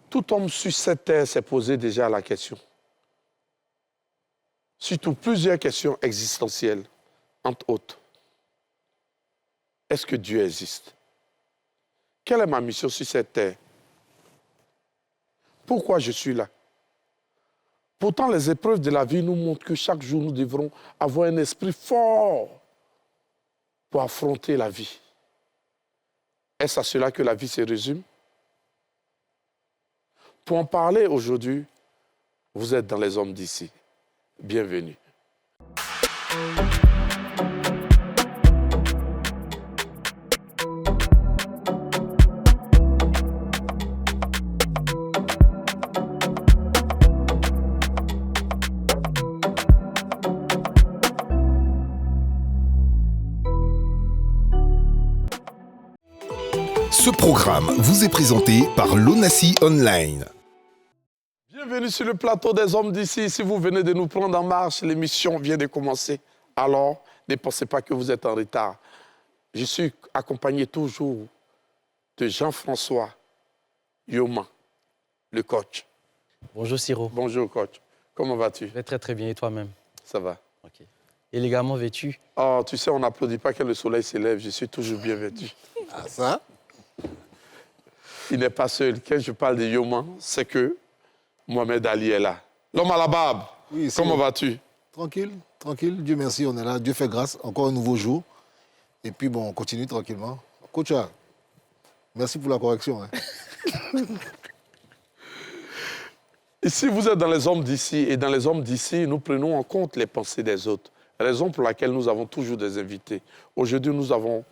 Tout homme sur cette terre s'est posé déjà la question. Surtout plusieurs questions existentielles, entre autres. Est-ce que Dieu existe? Quelle est ma mission sur cette terre? Pourquoi je suis là? Pourtant, les épreuves de la vie nous montrent que chaque jour, nous devrons avoir un esprit fort pour affronter la vie. Est-ce à cela que la vie se résume? Pour en parler aujourd'hui, vous êtes dans les hommes d'ici. Bienvenue. Ce programme vous est présenté par l'Onassi Online. Bienvenue sur le plateau des hommes d'ici. Si vous venez de nous prendre en marche, l'émission vient de commencer. Alors, ne pensez pas que vous êtes en retard. Je suis accompagné toujours de Jean-François Yoma, le coach. Bonjour Siro. Bonjour coach. Comment vas-tu? Je vais très très bien et toi-même? Ça va. Ok. Élégamment vêtu? Oh, tu sais, on n'applaudit pas quand le soleil s'élève. Je suis toujours bien vêtu. Ah ça? Il n'est pas seul. Quand je parle de Yoma, c'est que Mohamed Ali est là. L'homme à la barbe. Oui, comment vas-tu? Tranquille, tranquille. Dieu merci, on est là. Dieu fait grâce. Encore un nouveau jour. Et puis bon, on continue tranquillement. Coach, merci pour la correction. Hein. Ici, vous êtes dans les hommes d'ici. Et dans les hommes d'ici, nous prenons en compte les pensées des autres. Raison pour laquelle nous avons toujours des invités. Aujourd'hui, nous avons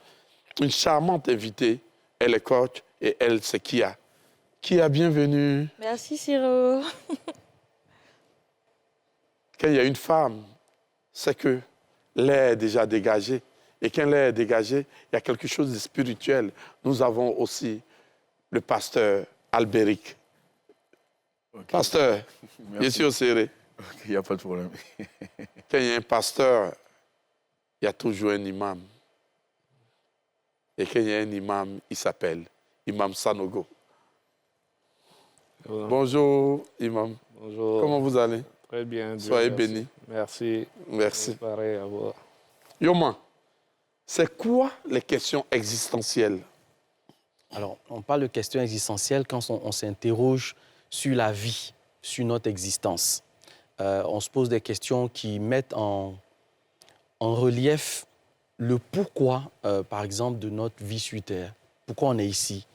une charmante invitée. Elle est coach et elle, c'est Kia. Kia, bienvenue. Merci, Siro. Quand il y a une femme, c'est que l'air est déjà dégagé. Et quand l'air est dégagé, il y a quelque chose de spirituel. Nous avons aussi le pasteur Albéric. Okay. Pasteur, je suis au serré. Il n'y a pas de problème. Quand il y a un pasteur, il y a toujours un imam. Et quand il y a un imam, il s'appelle Imam Sanogo. Bonjour, imam. Bonjour. Comment vous allez? Très bien. Soyez bénis. Merci. Merci. Pareil à vous. Yoma, c'est quoi les questions existentielles? Alors, on parle de questions existentielles quand on s'interroge sur la vie, sur notre existence. On se pose des questions qui mettent en relief le pourquoi, par exemple, de notre vie sur Terre. Pourquoi on est ici?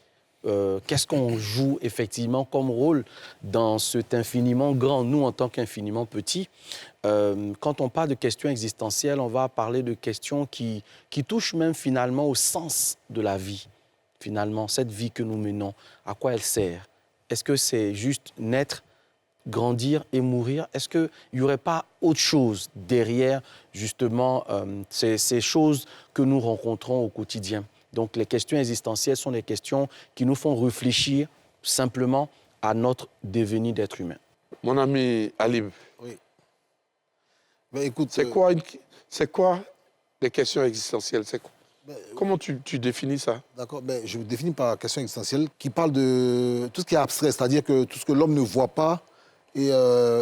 Qu'est-ce qu'on joue effectivement comme rôle dans cet infiniment grand, nous en tant qu'infiniment petit? Quand on parle de questions existentielles, on va parler de questions qui touchent même finalement au sens de la vie. Finalement, cette vie que nous menons, à quoi elle sert? Est-ce que c'est juste naître, grandir et mourir? Est-ce qu'il n'y aurait pas autre chose derrière, justement, ces choses que nous rencontrons au quotidien? Donc, les questions existentielles sont des questions qui nous font réfléchir simplement à notre devenir d'être humain. Mon ami Alib, oui. Ben, écoute, c'est quoi les questions existentielles? Comment tu définis ça? D'accord, je définis par question existentielle qui parle de tout ce qui est abstrait, c'est-à-dire que tout ce que l'homme ne voit pas et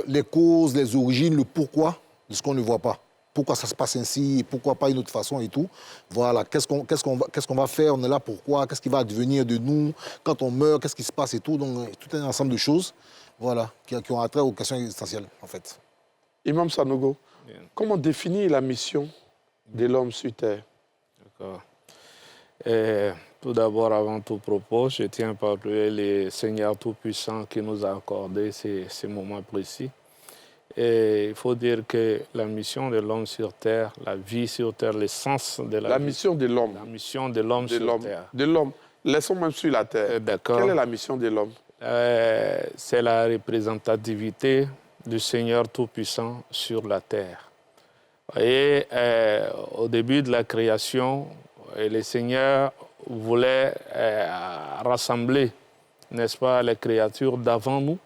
les causes, les origines, le pourquoi de ce qu'on ne voit pas. Pourquoi ça se passe ainsi, pourquoi pas une autre façon et tout. Voilà, qu'est-ce qu'on va faire, on est là pourquoi, qu'est-ce qui va advenir de nous, quand on meurt, qu'est-ce qui se passe et tout. Donc, tout un ensemble de choses, voilà, qui ont attrait aux questions existentielles, en fait. Imam Sanogo, comment définir la mission de l'homme sur Terre? D'accord. Tout d'abord, avant tout propos, je tiens à parler le Seigneur Tout-Puissant qui nous a accordé ces moments précis. Et il faut dire que la mission de l'homme sur Terre, la vie sur Terre, l'essence de la vie, mission de l'homme. La mission de l'homme sur Terre. De l'homme. Laissons même sur la Terre. D'accord. Quelle est la mission de l'homme? C'est la représentativité du Seigneur Tout-Puissant sur la Terre. Et au début de la création, le Seigneur voulait rassembler, n'est-ce pas, les créatures d'avant nous.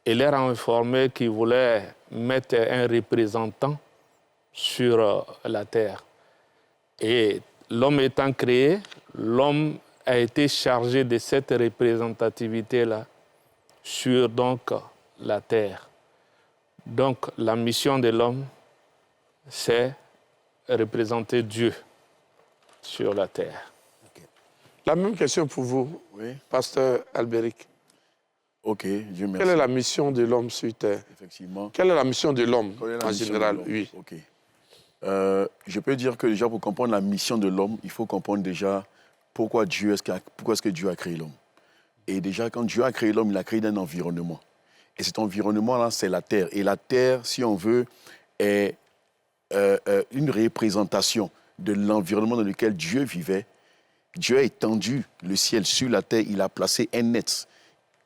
Il leur a informé qu'il voulait mettre un représentant sur la terre. Et l'homme étant créé, l'homme a été chargé de cette représentativité-là. sur donc, la terre. Donc la mission de l'homme, c'est représenter Dieu sur la terre. La même question pour vous, Oui, pasteur Albéric. ok, Dieu merci. Quelle est la mission de l'homme sur terre? Effectivement. Quelle est la mission de l'homme Quelle est la en mission de général? l'homme? Oui. Ok. Je peux dire que déjà, pour comprendre la mission de l'homme, il faut comprendre déjà pourquoi est-ce que Dieu a créé l'homme. Et déjà, quand Dieu a créé l'homme, il a créé un environnement. Et cet environnement-là, c'est la terre. Et la terre, si on veut, est une représentation de l'environnement dans lequel Dieu vivait. Dieu a étendu le ciel sur la terre, il a placé un être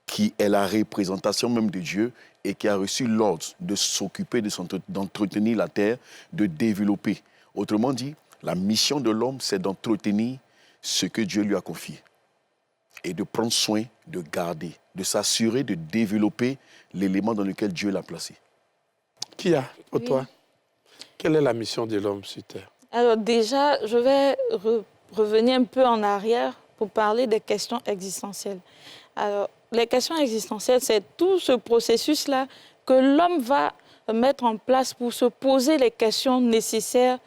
qui est la représentation même de Dieu et qui a reçu l'ordre de s'occuper, d'entretenir la terre, de développer. Autrement dit, la mission de l'homme, c'est d'entretenir ce que Dieu lui a confié et de prendre soin, de garder, de s'assurer de développer l'élément dans lequel Dieu l'a placé. Qui a, pour Oui. toi, quelle est la mission de l'homme sur terre? Alors déjà, je vais revenir un peu en arrière pour parler des questions existentielles. Alors, les questions existentielles, c'est tout ce processus-là que l'homme va mettre en place pour se poser les questions nécessaires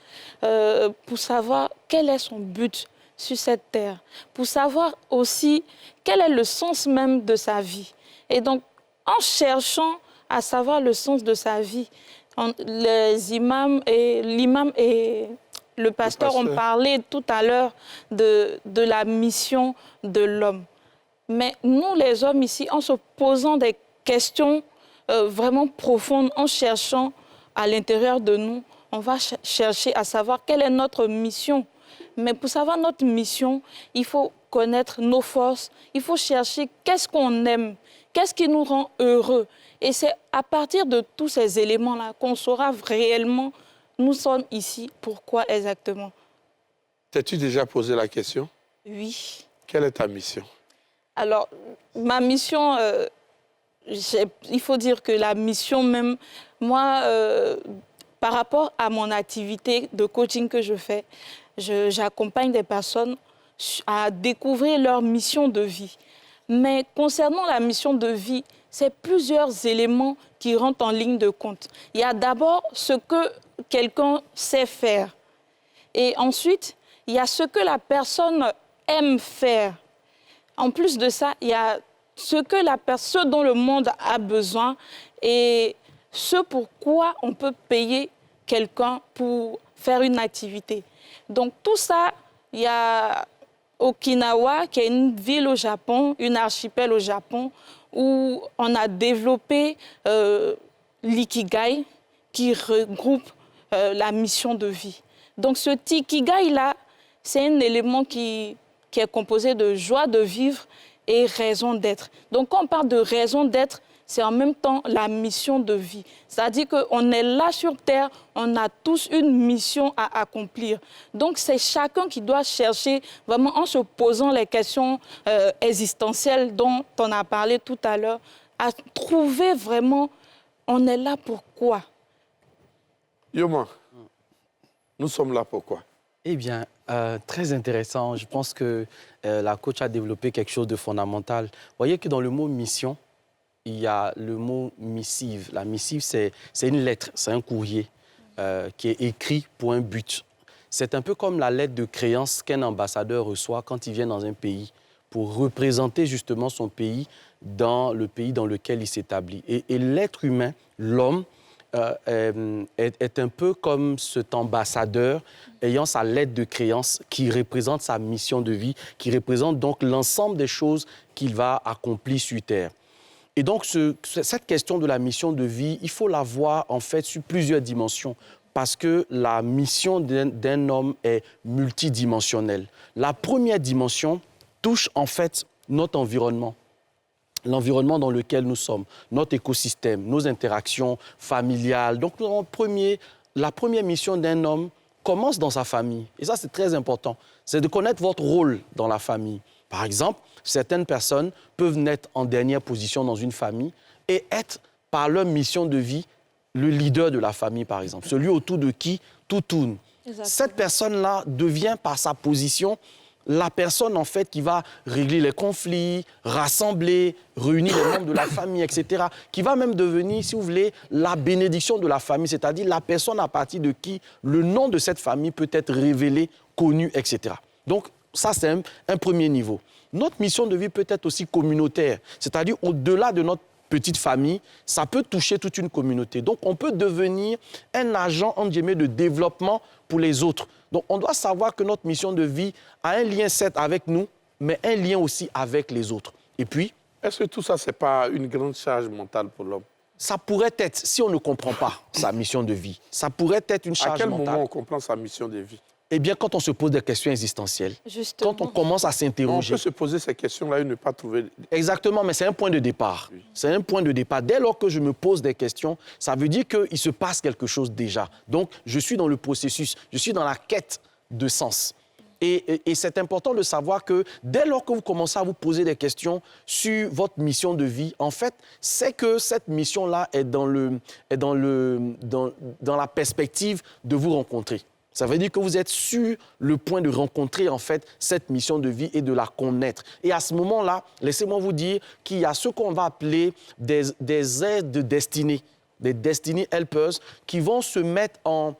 pour savoir quel est son but sur cette terre, pour savoir aussi quel est le sens même de sa vie. Et donc, en cherchant à savoir le sens de sa vie, l'imam et le pasteur ont parlé tout à l'heure de la mission de l'homme. Mais nous, les hommes ici, en se posant des questions vraiment profondes, en cherchant à l'intérieur de nous, on va chercher à savoir quelle est notre mission. Mais pour savoir notre mission, il faut connaître nos forces, il faut chercher qu'est-ce qu'on aime, qu'est-ce qui nous rend heureux. Et c'est à partir de tous ces éléments-là qu'on saura réellement nous sommes ici, pourquoi exactement. T'es-tu déjà posé la question? Oui. Quelle est ta mission? Alors, ma mission, il faut dire que la mission même, moi, par rapport à mon activité de coaching que je fais, j'accompagne des personnes à découvrir leur mission de vie. Mais concernant la mission de vie, c'est plusieurs éléments qui rentrent en ligne de compte. Il y a d'abord ce que quelqu'un sait faire. Et ensuite, il y a ce que la personne aime faire. En plus de ça, il y a ce dont le monde a besoin et ce pourquoi on peut payer quelqu'un pour faire une activité. Donc tout ça, il y a Okinawa, qui est une ville au Japon, une archipel au Japon, où on a développé l'ikigai, qui regroupe la mission de vie. Donc ce ikigai-là, c'est un élément qui est composé de joie de vivre et raison d'être. Donc quand on parle de raison d'être, c'est en même temps la mission de vie. C'est-à-dire qu'on est là sur Terre, on a tous une mission à accomplir. Donc c'est chacun qui doit chercher, vraiment en se posant les questions existentielles dont on a parlé tout à l'heure, à trouver vraiment, on est là pour quoi? Yoma, nous sommes là pourquoi? Eh bien, très intéressant. Je pense que la coach a développé quelque chose de fondamental. Vous voyez que dans le mot mission, il y a le mot missive. La missive, c'est une lettre, c'est un courrier qui est écrit pour un but. C'est un peu comme la lettre de créance qu'un ambassadeur reçoit quand il vient dans un pays pour représenter justement son pays dans le pays dans lequel il s'établit. Et l'être humain, l'homme, est un peu comme cet ambassadeur ayant sa lettre de créance qui représente sa mission de vie, qui représente donc l'ensemble des choses qu'il va accomplir sur Terre. Et donc, cette question de la mission de vie, il faut la voir en fait sur plusieurs dimensions parce que la mission d'un homme est multidimensionnelle. La première dimension touche en fait notre environnement. L'environnement dans lequel nous sommes, notre écosystème, nos interactions familiales. Donc, la première mission d'un homme commence dans sa famille. Et ça, c'est très important. C'est de connaître votre rôle dans la famille. Par exemple, certaines personnes peuvent naître en dernière position dans une famille et être, par leur mission de vie, le leader de la famille, par exemple. Celui autour de qui tout tourne. Exactement. Cette personne-là devient, par sa position, la personne, en fait, qui va régler les conflits, rassembler, réunir les membres de la famille, etc., qui va même devenir, si vous voulez, la bénédiction de la famille, c'est-à-dire la personne à partir de qui le nom de cette famille peut être révélé, connu, etc. Donc, ça, c'est un premier niveau. Notre mission de vie peut être aussi communautaire, c'est-à-dire au-delà de notre petite famille, ça peut toucher toute une communauté. Donc, on peut devenir un agent, entre guillemets, de développement pour les autres. Donc, on doit savoir que notre mission de vie a un lien, certes, avec nous, mais un lien aussi avec les autres. Et puis... Est-ce que tout ça, ce n'est pas une grande charge mentale pour l'homme? Ça pourrait être, si on ne comprend pas sa mission de vie, ça pourrait être une charge mentale. À quel moment on comprend sa mission de vie? Eh bien, quand on se pose des questions existentielles, Justement. quand on commence à s'interroger... On peut se poser ces questions-là et ne pas trouver... Exactement, mais c'est un point de départ. Oui. C'est un point de départ. Dès lors que je me pose des questions, ça veut dire qu'il se passe quelque chose déjà. Donc, je suis dans le processus, je suis dans la quête de sens. Et c'est important de savoir que dès lors que vous commencez à vous poser des questions sur votre mission de vie, en fait, c'est que cette mission-là est dans la perspective de vous rencontrer. Ça veut dire que vous êtes sur le point de rencontrer, en fait, cette mission de vie et de la connaître. Et à ce moment-là, laissez-moi vous dire qu'il y a ce qu'on va appeler des aides de destinée, des destiny helpers, qui vont se mettre en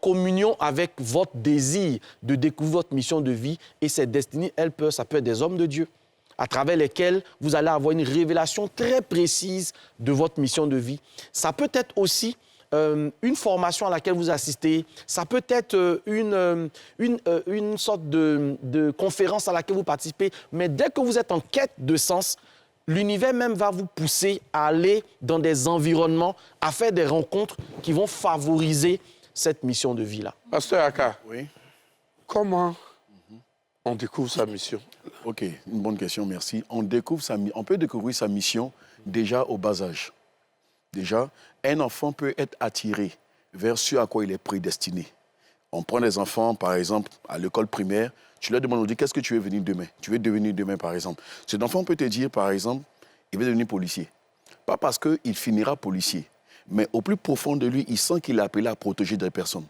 communion avec votre désir de découvrir votre mission de vie. Et ces destiny helpers, ça peut être des hommes de Dieu, à travers lesquels vous allez avoir une révélation très précise de votre mission de vie. Ça peut être aussi une formation à laquelle vous assistez, ça peut être une sorte de conférence à laquelle vous participez, mais dès que vous êtes en quête de sens, l'univers même va vous pousser à aller dans des environnements, à faire des rencontres qui vont favoriser cette mission de vie-là. Pasteur Aka, Oui. comment on découvre sa mission? OK, une bonne question, merci. On peut découvrir sa mission déjà au bas âge. Déjà, un enfant peut être attiré vers ce à quoi il est prédestiné. On prend des enfants, par exemple, à l'école primaire, tu leur demandes, on dit, qu'est-ce que tu veux devenir demain? Tu veux devenir demain, par exemple. Cet enfant peut te dire, par exemple, il veut devenir policier. Pas parce qu'il finira policier, mais au plus profond de lui, il sent qu'il est appelé à protéger des personnes.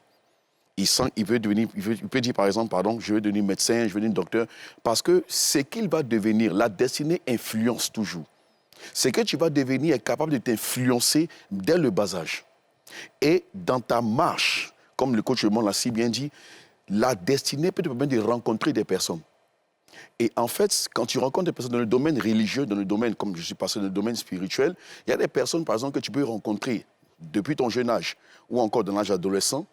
Il peut dire, par exemple, pardon, je veux devenir médecin, je veux devenir docteur, parce que ce qu'il va devenir, la destinée influence toujours. Ce que tu vas devenir est capable de t'influencer dès le bas âge. Et dans ta marche, comme le coach Raymond l'a si bien dit, la destinée peut te permettre de rencontrer des personnes. Et en fait, quand tu rencontres des personnes dans le domaine religieux, dans le domaine, comme je suis passé dans le domaine spirituel, il y a des personnes, par exemple, que tu peux rencontrer depuis ton jeune âge ou encore dans l'âge adolescent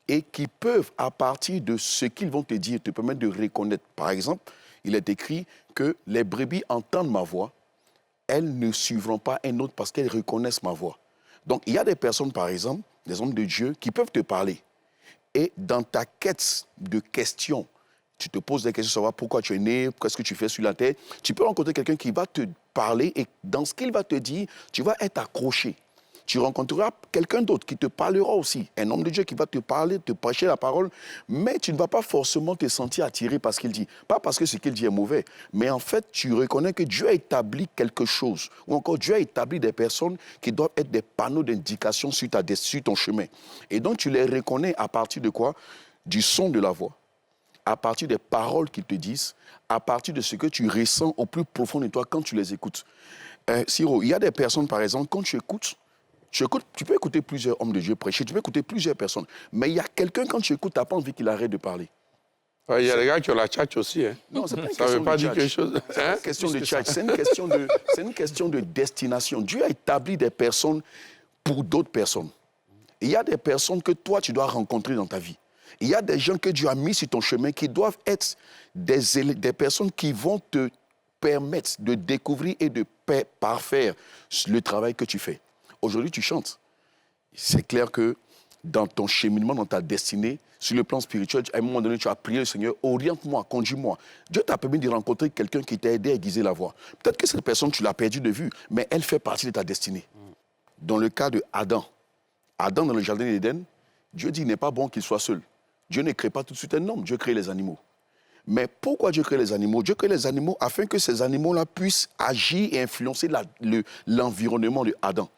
et qui peuvent, à partir de ce qu'ils vont te dire, te permettre de reconnaître. Par exemple, il est écrit que les brebis entendent ma voix, elles ne suivront pas un autre parce qu'elles reconnaissent ma voix. Donc, il y a des personnes, par exemple, des hommes de Dieu, qui peuvent te parler. Et dans ta quête de questions, tu te poses des questions, savoir pourquoi tu es né, qu'est-ce que tu fais sur la terre, tu peux rencontrer quelqu'un qui va te parler et dans ce qu'il va te dire, tu vas être accroché. Tu rencontreras quelqu'un d'autre qui te parlera aussi, un homme de Dieu qui va te parler, te prêcher la parole, mais tu ne vas pas forcément te sentir attiré par ce qu'il dit. Pas parce que ce qu'il dit est mauvais, mais en fait, tu reconnais que Dieu a établi quelque chose, ou encore Dieu a établi des personnes qui doivent être des panneaux d'indication sur ton chemin. Et donc, tu les reconnais à partir de quoi? Du son de la voix, à partir des paroles qu'ils te disent, à partir de ce que tu ressens au plus profond de toi quand tu les écoutes. Siro, il y a des personnes, par exemple, quand tu écoutes, tu peux écouter plusieurs hommes de Dieu prêcher, tu peux écouter plusieurs personnes. Mais il y a quelqu'un, quand tu écoutes, tu n'as pas envie qu'il arrête de parler. Il y a des gars qui ont la tchatch aussi. Hein. Non, c'est pas une Ça question ne veut pas de dire tchatch. quelque chose. C'est pas une question de tchatch, c'est une question de destination. Dieu a établi des personnes pour d'autres personnes. Il y a des personnes que toi, tu dois rencontrer dans ta vie. Il y a des gens que Dieu a mis sur ton chemin qui doivent être des personnes qui vont te permettre de découvrir et de parfaire le travail que tu fais. Aujourd'hui, tu chantes. C'est clair que dans ton cheminement, dans ta destinée, sur le plan spirituel, à un moment donné, tu as prié le Seigneur, oriente-moi, conduis-moi. Dieu t'a permis de rencontrer quelqu'un qui t'a aidé à aiguiser la voie. Peut-être que cette personne, tu l'as perdue de vue, mais elle fait partie de ta destinée. Dans le cas de Adam, dans le jardin d'Éden, Dieu dit qu'il n'est pas bon qu'il soit seul. Dieu ne crée pas tout de suite un homme, Dieu crée les animaux. Mais pourquoi Dieu crée les animaux? Dieu crée les animaux afin que ces animaux-là puissent agir et influencer l'environnement de Adam.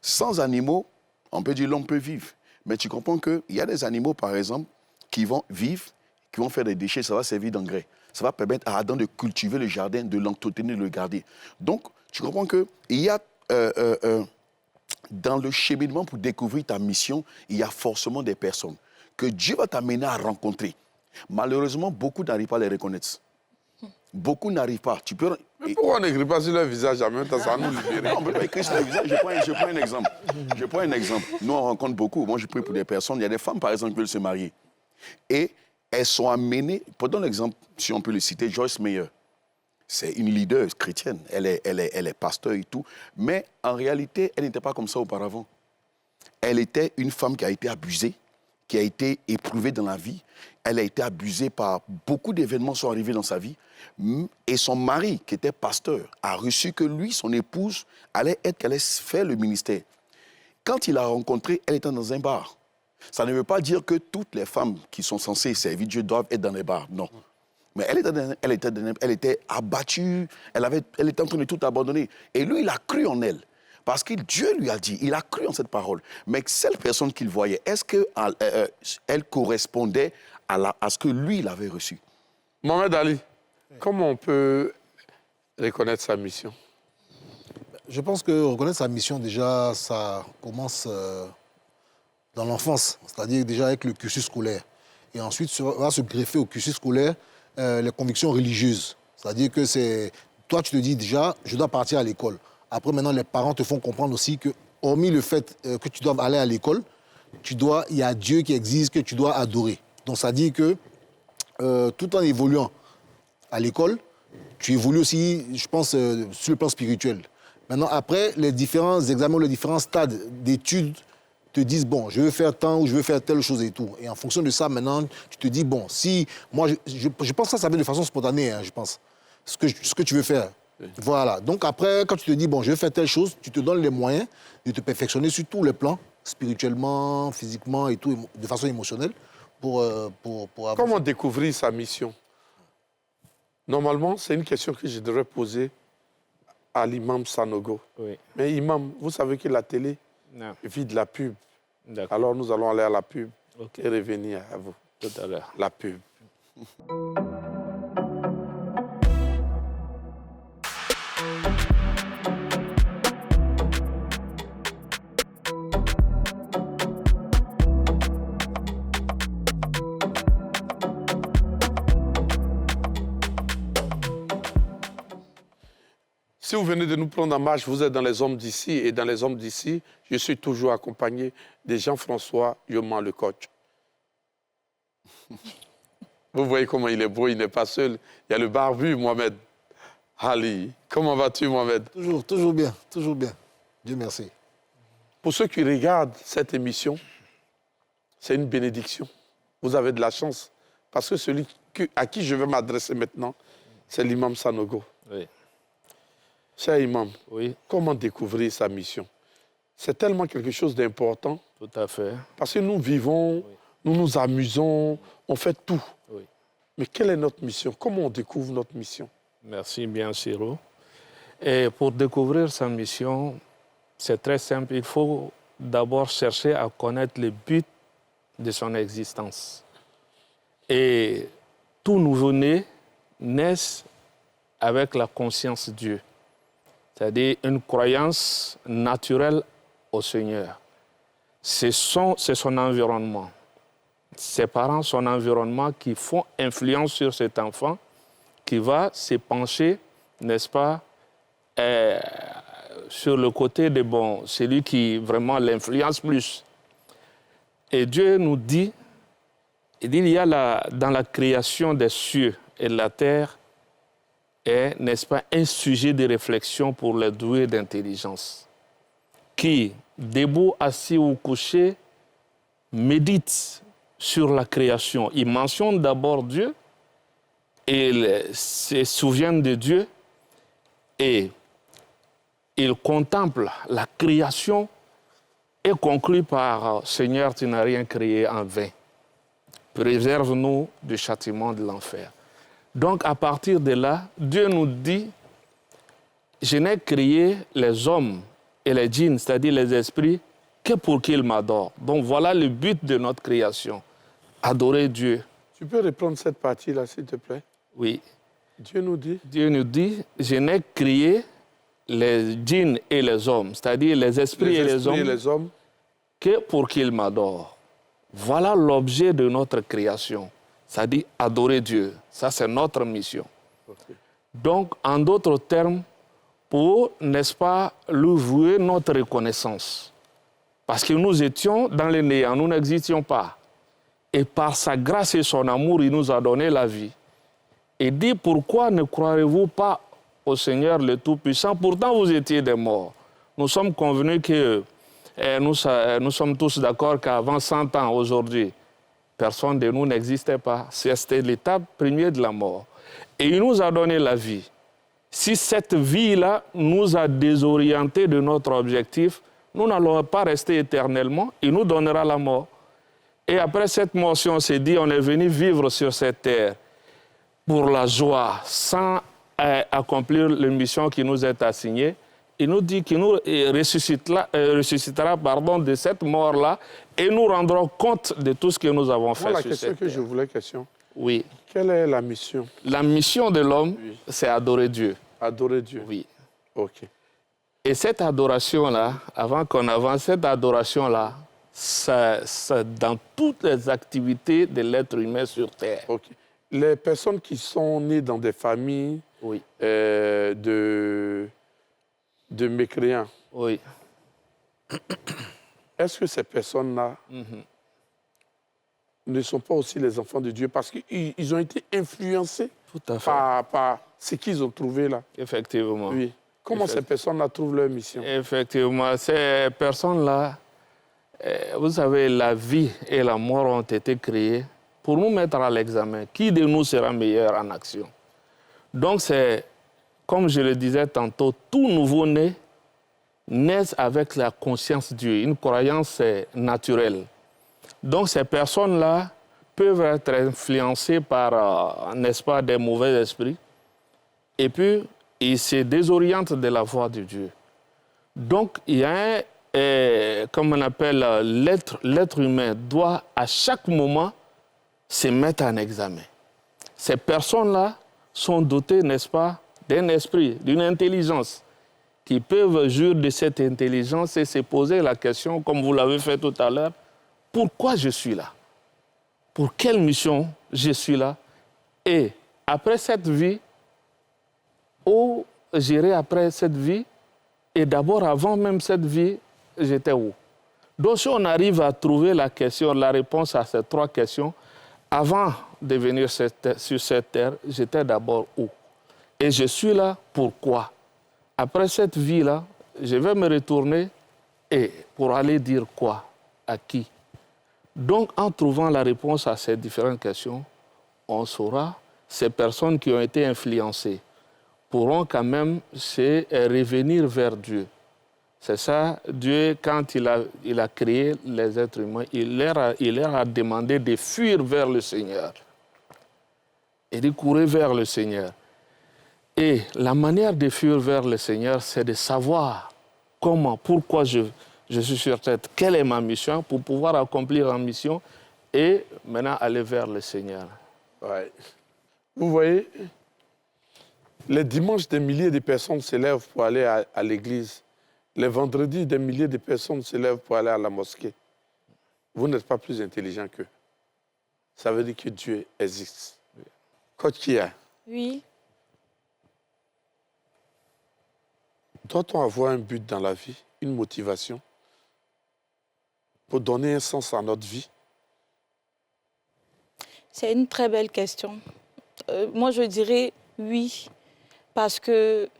Sans animaux, on peut dire l'homme peut vivre. Mais tu comprends qu'il y a des animaux, par exemple, qui vont vivre, qui vont faire des déchets, ça va servir d'engrais. ça va permettre à Adam de cultiver le jardin, de l'entretenir, de le garder. Donc, tu comprends qu'il y a, dans le cheminement pour découvrir ta mission, il y a forcément des personnes que Dieu va t'amener à rencontrer. Malheureusement, beaucoup n'arrivent pas à les reconnaître. Beaucoup n'arrivent pas. Tu peux... Mais pourquoi on n'écrit pas sur leur visage en même temps, ça nous libère? Non, on ne peut pas écrire sur le visage. Je prends un exemple. Je prends un exemple. Nous, on rencontre beaucoup. Moi, je prie pour des personnes. Il y a des femmes, par exemple, qui veulent se marier. Et elles sont amenées... Prenons l'exemple, si on peut le citer, Joyce Meyer. C'est une leader chrétienne. Elle est pasteur et tout. Mais en réalité, elle n'était pas comme ça auparavant. Elle était une femme qui a été abusée, qui a été éprouvée dans la vie. Elle a été abusée par beaucoup d'événements qui sont arrivés dans sa vie. Et son mari, qui était pasteur, a reçu que lui, son épouse, qu'elle allait faire le ministère. Quand il l'a rencontrée, elle était dans un bar. Ça ne veut pas dire que toutes les femmes qui sont censées servir Dieu doivent être dans les bars, non. Mais elle était abattue, elle était en train de tout abandonner. Et lui, il a cru en elle. Parce que Dieu lui a dit, il a cru en cette parole. Mais cette personne qu'il voyait, est-ce qu'elle correspondait à ce que lui, il avait reçu? Mohamed Ali, comment on peut reconnaître sa mission? Je pense que reconnaître sa mission, déjà, ça commence dans l'enfance, c'est-à-dire déjà avec le cursus scolaire. Et ensuite, va se greffer au cursus scolaire les convictions religieuses. C'est-à-dire que toi, tu te dis déjà, je dois partir à l'école. Après, maintenant, les parents te font comprendre aussi que, hormis le fait que tu dois aller à l'école, il y a Dieu qui existe, que tu dois adorer. Donc, ça dit que tout en évoluant à l'école, tu évolues aussi, je pense, sur le plan spirituel. Maintenant, après, les différents examens, les différents stades d'études te disent, bon, je veux faire tant ou je veux faire telle chose et tout. Et en fonction de ça, maintenant, tu te dis, bon, si... Moi, je pense que ça vient de façon spontanée, hein, je pense. Ce que tu veux faire. Oui. Voilà. Donc après, quand tu te dis, bon, je veux faire telle chose, tu te donnes les moyens de te perfectionner sur tous les plans, spirituellement, physiquement et tout, de façon émotionnelle, pour avoir... Comment découvrir sa mission? Normalement, c'est une question que je devrais poser à l'imam Sanogo. Oui. Mais imam, vous savez que la télé vit de la pub. Alors nous allons aller à la pub et revenir à vous. Tout à l'heure. La pub. Si vous venez de nous prendre en marche, vous êtes dans les hommes d'ici. Et dans les hommes d'ici, je suis toujours accompagné de Jean-François Yoman, le coach. Vous voyez comment il est beau, il n'est pas seul. Il y a le barbu, Mohamed Ali. Comment vas-tu, Mohamed? Toujours bien, toujours bien. Dieu merci. Pour ceux qui regardent cette émission, c'est une bénédiction. Vous avez de la chance. Parce que celui à qui je vais m'adresser maintenant, c'est l'imam Sanogo. Oui. Cher imam, oui. Comment découvrir sa mission? C'est tellement quelque chose d'important. Tout à fait. Parce que nous vivons, oui. Nous nous amusons, on fait tout. Oui. Mais quelle est notre mission? Comment on découvre notre mission? Merci bien, Ciro. Et pour découvrir sa mission, c'est très simple. Il faut d'abord chercher à connaître le but de son existence. Et tout nouveau-né naît avec la conscience de Dieu. C'est-à-dire une croyance naturelle au Seigneur. C'est son environnement. Ses parents, son environnement qui font influence sur cet enfant qui va se pencher, n'est-ce pas, sur le côté de bon, celui qui vraiment l'influence plus. Et Dieu nous dit, il y a dans la création des cieux et de la terre, est, n'est-ce pas, un sujet de réflexion pour les doués d'intelligence, qui, debout, assis ou couché, médite sur la création. Il mentionne d'abord Dieu, et il se souvient de Dieu, et il contemple la création et conclut par « Seigneur, tu n'as rien créé en vain. Préserve-nous du châtiment de l'enfer. » Donc, à partir de là, Dieu nous dit, je n'ai créé les hommes et les djinns, c'est-à-dire les esprits, que pour qu'ils m'adorent. Donc, voilà le but de notre création, adorer Dieu. Tu peux reprendre cette partie-là, s'il te plaît? Oui. Dieu nous dit, Dieu nous dit, je n'ai créé les djinns et les hommes, c'est-à-dire les esprits et les hommes, que pour qu'ils m'adorent. Voilà l'objet de notre création, c'est-à-dire adorer Dieu. Ça, c'est notre mission. Okay. Donc, en d'autres termes, pour, n'est-ce pas, lui vouer notre reconnaissance. Parce que nous étions dans le néant, nous n'existions pas. Et par sa grâce et son amour, il nous a donné la vie. Et dit, pourquoi ne croirez-vous pas au Seigneur le Tout-Puissant? Pourtant, vous étiez des morts. Nous sommes convenus que nous sommes tous d'accord qu'avant 100 ans, aujourd'hui, personne de nous n'existait pas. C'était l'étape première de la mort. Et il nous a donné la vie. Si cette vie-là nous a désorientés de notre objectif, nous n'allons pas rester éternellement. Il nous donnera la mort. Et après cette mort, si on s'est dit, on est venu vivre sur cette terre pour la joie, sans accomplir la mission qui nous est assignée, il nous dit qu'il nous ressuscitera de cette mort-là et nous rendrons compte de tout ce que nous avons fait sur cette terre. La question que je voulais question. Oui. Quelle est la mission? La mission de l'homme, c'est adorer Dieu. Adorer Dieu. Oui. OK. Et cette adoration-là, avant qu'on avance, cette adoration-là, ça, dans toutes les activités de l'être humain sur Terre. OK. Les personnes qui sont nées dans des familles de mécréants, oui. Est-ce que ces personnes-là ne sont pas aussi les enfants de Dieu parce qu'ils ont été influencés par ce qu'ils ont trouvé là? Effectivement. Oui. Comment ces personnes-là trouvent leur mission? Effectivement. Ces personnes-là, vous savez, la vie et la mort ont été créées pour nous mettre à l'examen. Qui de nous sera meilleur en action? Donc, c'est, comme je le disais tantôt, tout nouveau-né naît avec la conscience de Dieu, une croyance naturelle. Donc, ces personnes-là peuvent être influencées par, n'est-ce pas, des mauvais esprits. Et puis, ils se désorientent de la voie de Dieu. Donc, il y a un, comme on appelle, l'être humain doit à chaque moment se mettre en examen. Ces personnes-là sont dotées, n'est-ce pas, d'un esprit, d'une intelligence, qui peuvent jouir de cette intelligence et se poser la question, comme vous l'avez fait tout à l'heure, pourquoi je suis là? Pour quelle mission je suis là? Et après cette vie, où j'irai après cette vie? Et d'abord, avant même cette vie, j'étais où? Donc, si on arrive à trouver la question, la réponse à ces trois questions, avant de venir sur cette terre, j'étais d'abord où? Et je suis là, pourquoi? Après cette vie-là, je vais me retourner et pour aller dire quoi? À qui? Donc, en trouvant la réponse à ces différentes questions, on saura, ces personnes qui ont été influencées pourront quand même se revenir vers Dieu. C'est ça, Dieu, quand il a créé les êtres humains, il leur a demandé de fuir vers le Seigneur et de courir vers le Seigneur. Et la manière de fuir vers le Seigneur, c'est de savoir comment, pourquoi je suis sur cette terre, quelle est ma mission pour pouvoir accomplir la mission et maintenant aller vers le Seigneur. Ouais. Vous voyez, les dimanches, des milliers de personnes se lèvent pour aller à l'église. Les vendredis, des milliers de personnes se lèvent pour aller à la mosquée. Vous n'êtes pas plus intelligent qu'eux. Ça veut dire que Dieu existe. Coach Kia. Oui. Doit-on avoir un but dans la vie, une motivation, pour donner un sens à notre vie? C'est une très belle question. Moi, je dirais oui, parce que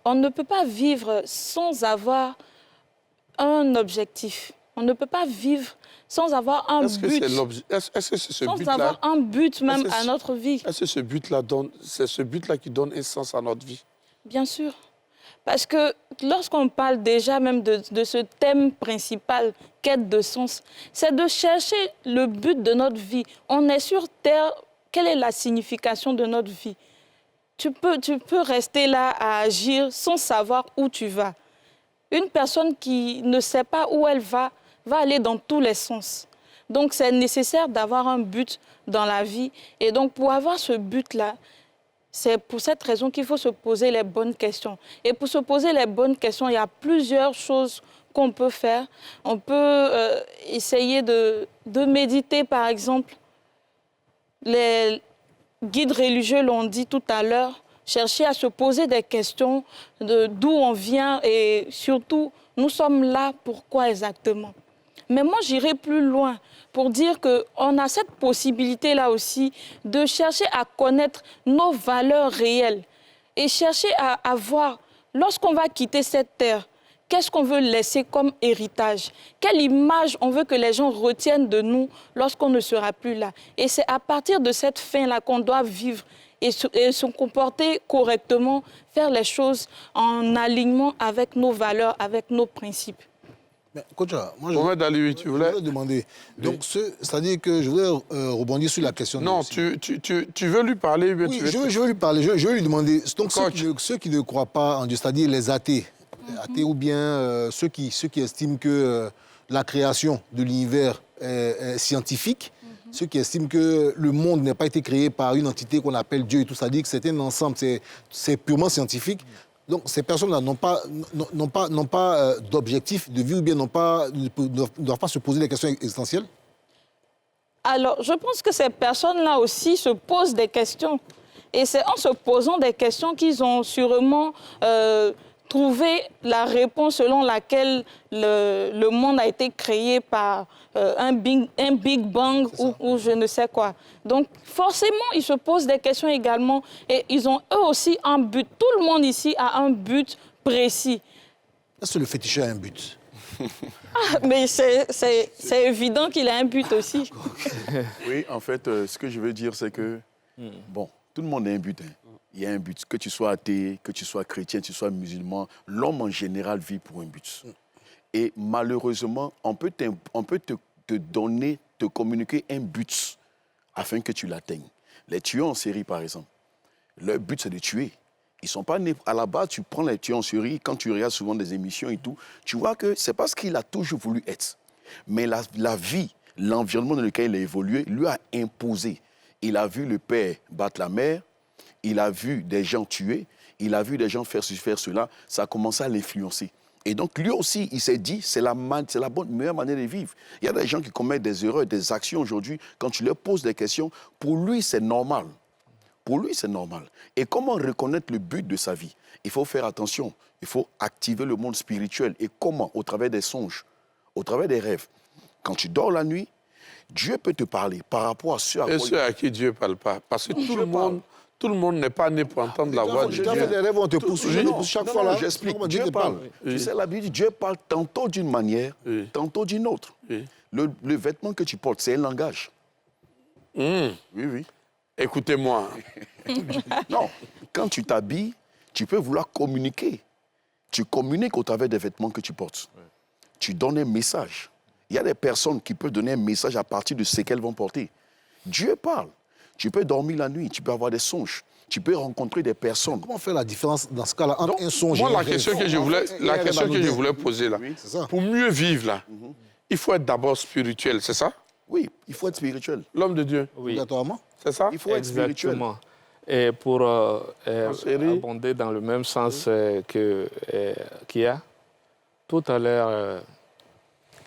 on ne peut pas vivre sans avoir un objectif. On ne peut pas vivre sans avoir un but. Est-ce que c'est ce but-là? Sans avoir un but même à notre vie. Est-ce que ce but-là c'est ce but-là qui donne un sens à notre vie? Bien sûr. Parce que lorsqu'on parle déjà même de ce thème principal, quête de sens, c'est de chercher le but de notre vie. On est sur Terre, quelle est la signification de notre vie? Tu peux rester là à agir sans savoir où tu vas. Une personne qui ne sait pas où elle va aller dans tous les sens. Donc, c'est nécessaire d'avoir un but dans la vie. Et donc, pour avoir ce but-là, c'est pour cette raison qu'il faut se poser les bonnes questions. Et pour se poser les bonnes questions, il y a plusieurs choses qu'on peut faire. On peut essayer de méditer, par exemple. Les guides religieux l'ont dit tout à l'heure, chercher à se poser des questions d'où on vient et surtout, nous sommes là, pourquoi exactement? Mais moi, j'irai plus loin pour dire qu'on a cette possibilité-là aussi de chercher à connaître nos valeurs réelles et chercher à voir, lorsqu'on va quitter cette terre, qu'est-ce qu'on veut laisser comme héritage? Quelle image on veut que les gens retiennent de nous lorsqu'on ne sera plus là? Et c'est à partir de cette fin-là qu'on doit vivre et se comporter correctement, faire les choses en alignement avec nos valeurs, avec nos principes. Mais, coach, moi, Mohamed Ali, tu voulais demander. Donc, c'est-à-dire que je voulais rebondir sur la question. Non, tu veux lui parler bien Oui, je veux lui parler. Je veux lui demander. Donc, ceux qui ne croient pas en Dieu, c'est-à-dire les athées, ou bien ceux qui estiment que la création de l'univers est scientifique, ceux qui estiment que le monde n'a pas été créé par une entité qu'on appelle Dieu et tout, c'est-à-dire que c'est un ensemble, c'est purement scientifique. Donc ces personnes-là n'ont pas d'objectif de vie ou bien ne doivent pas se poser des questions existentielles? Alors, je pense que ces personnes-là aussi se posent des questions. Et c'est en se posant des questions qu'ils ont sûrement trouvé la réponse selon laquelle le monde a été créé par un Big Bang ou je ne sais quoi. Donc, forcément, ils se posent des questions également et ils ont eux aussi un but. Tout le monde ici a un but précis. Est-ce que le féticheur a un but? Mais c'est évident qu'il a un but aussi. Oui, en fait, ce que je veux dire, c'est que, bon, tout le monde a un but. Il y a un but. Que tu sois athée, que tu sois chrétien, que tu sois musulman, l'homme en général vit pour un but. Et malheureusement, on peut te donner, te communiquer un but afin que tu l'atteignes. Les tueurs en série, par exemple, leur but, c'est de tuer. Ils ne sont pas nés... À la base, tu prends les tueurs en série, quand tu regardes souvent des émissions et tout, tu vois que ce n'est pas ce qu'il a toujours voulu être. Mais la vie, l'environnement dans lequel il a évolué, lui a imposé. Il a vu le père battre la mère, il a vu des gens tuer, il a vu des gens faire cela, ça a commencé à l'influencer. Et donc, lui aussi, il s'est dit, c'est la meilleure manière de vivre. Il y a des gens qui commettent des erreurs, des actions aujourd'hui, quand tu leur poses des questions, pour lui, c'est normal. Pour lui, c'est normal. Et comment reconnaître le but de sa vie? Il faut faire attention, il faut activer le monde spirituel. Et comment? Au travers des songes, au travers des rêves. Quand tu dors la nuit, Dieu peut te parler par rapport à ceux à et ceux à qui Dieu ne parle pas. Parce que tout le monde n'est pas né pour entendre la voix de Dieu. Tu as fait des rêves, on te pousse chaque fois là. J'explique. Dieu parle. Tu sais, la Bible dit Dieu parle tantôt d'une manière, tantôt d'une autre. Le vêtement que tu portes, c'est un langage. Oui, oui. Écoutez-moi. Non, quand tu t'habilles, tu peux vouloir communiquer. Tu communiques au travers des vêtements que tu portes. Tu donnes un message. Il y a des personnes qui peuvent donner un message à partir de ce qu'elles vont porter. Dieu parle. Tu peux dormir la nuit, tu peux avoir des songes, tu peux rencontrer des personnes. Comment faire la différence dans ce cas-là entre un songe et un rêve? Moi, la question que je voulais poser là, pour mieux vivre là, il faut être d'abord spirituel, c'est ça? Oui, il faut être spirituel. L'homme de Dieu. Oui. Obligatoirement. C'est ça? Il faut être spirituel. Exactement. Et pour abonder dans le même sens qu'il y a, tout à l'heure,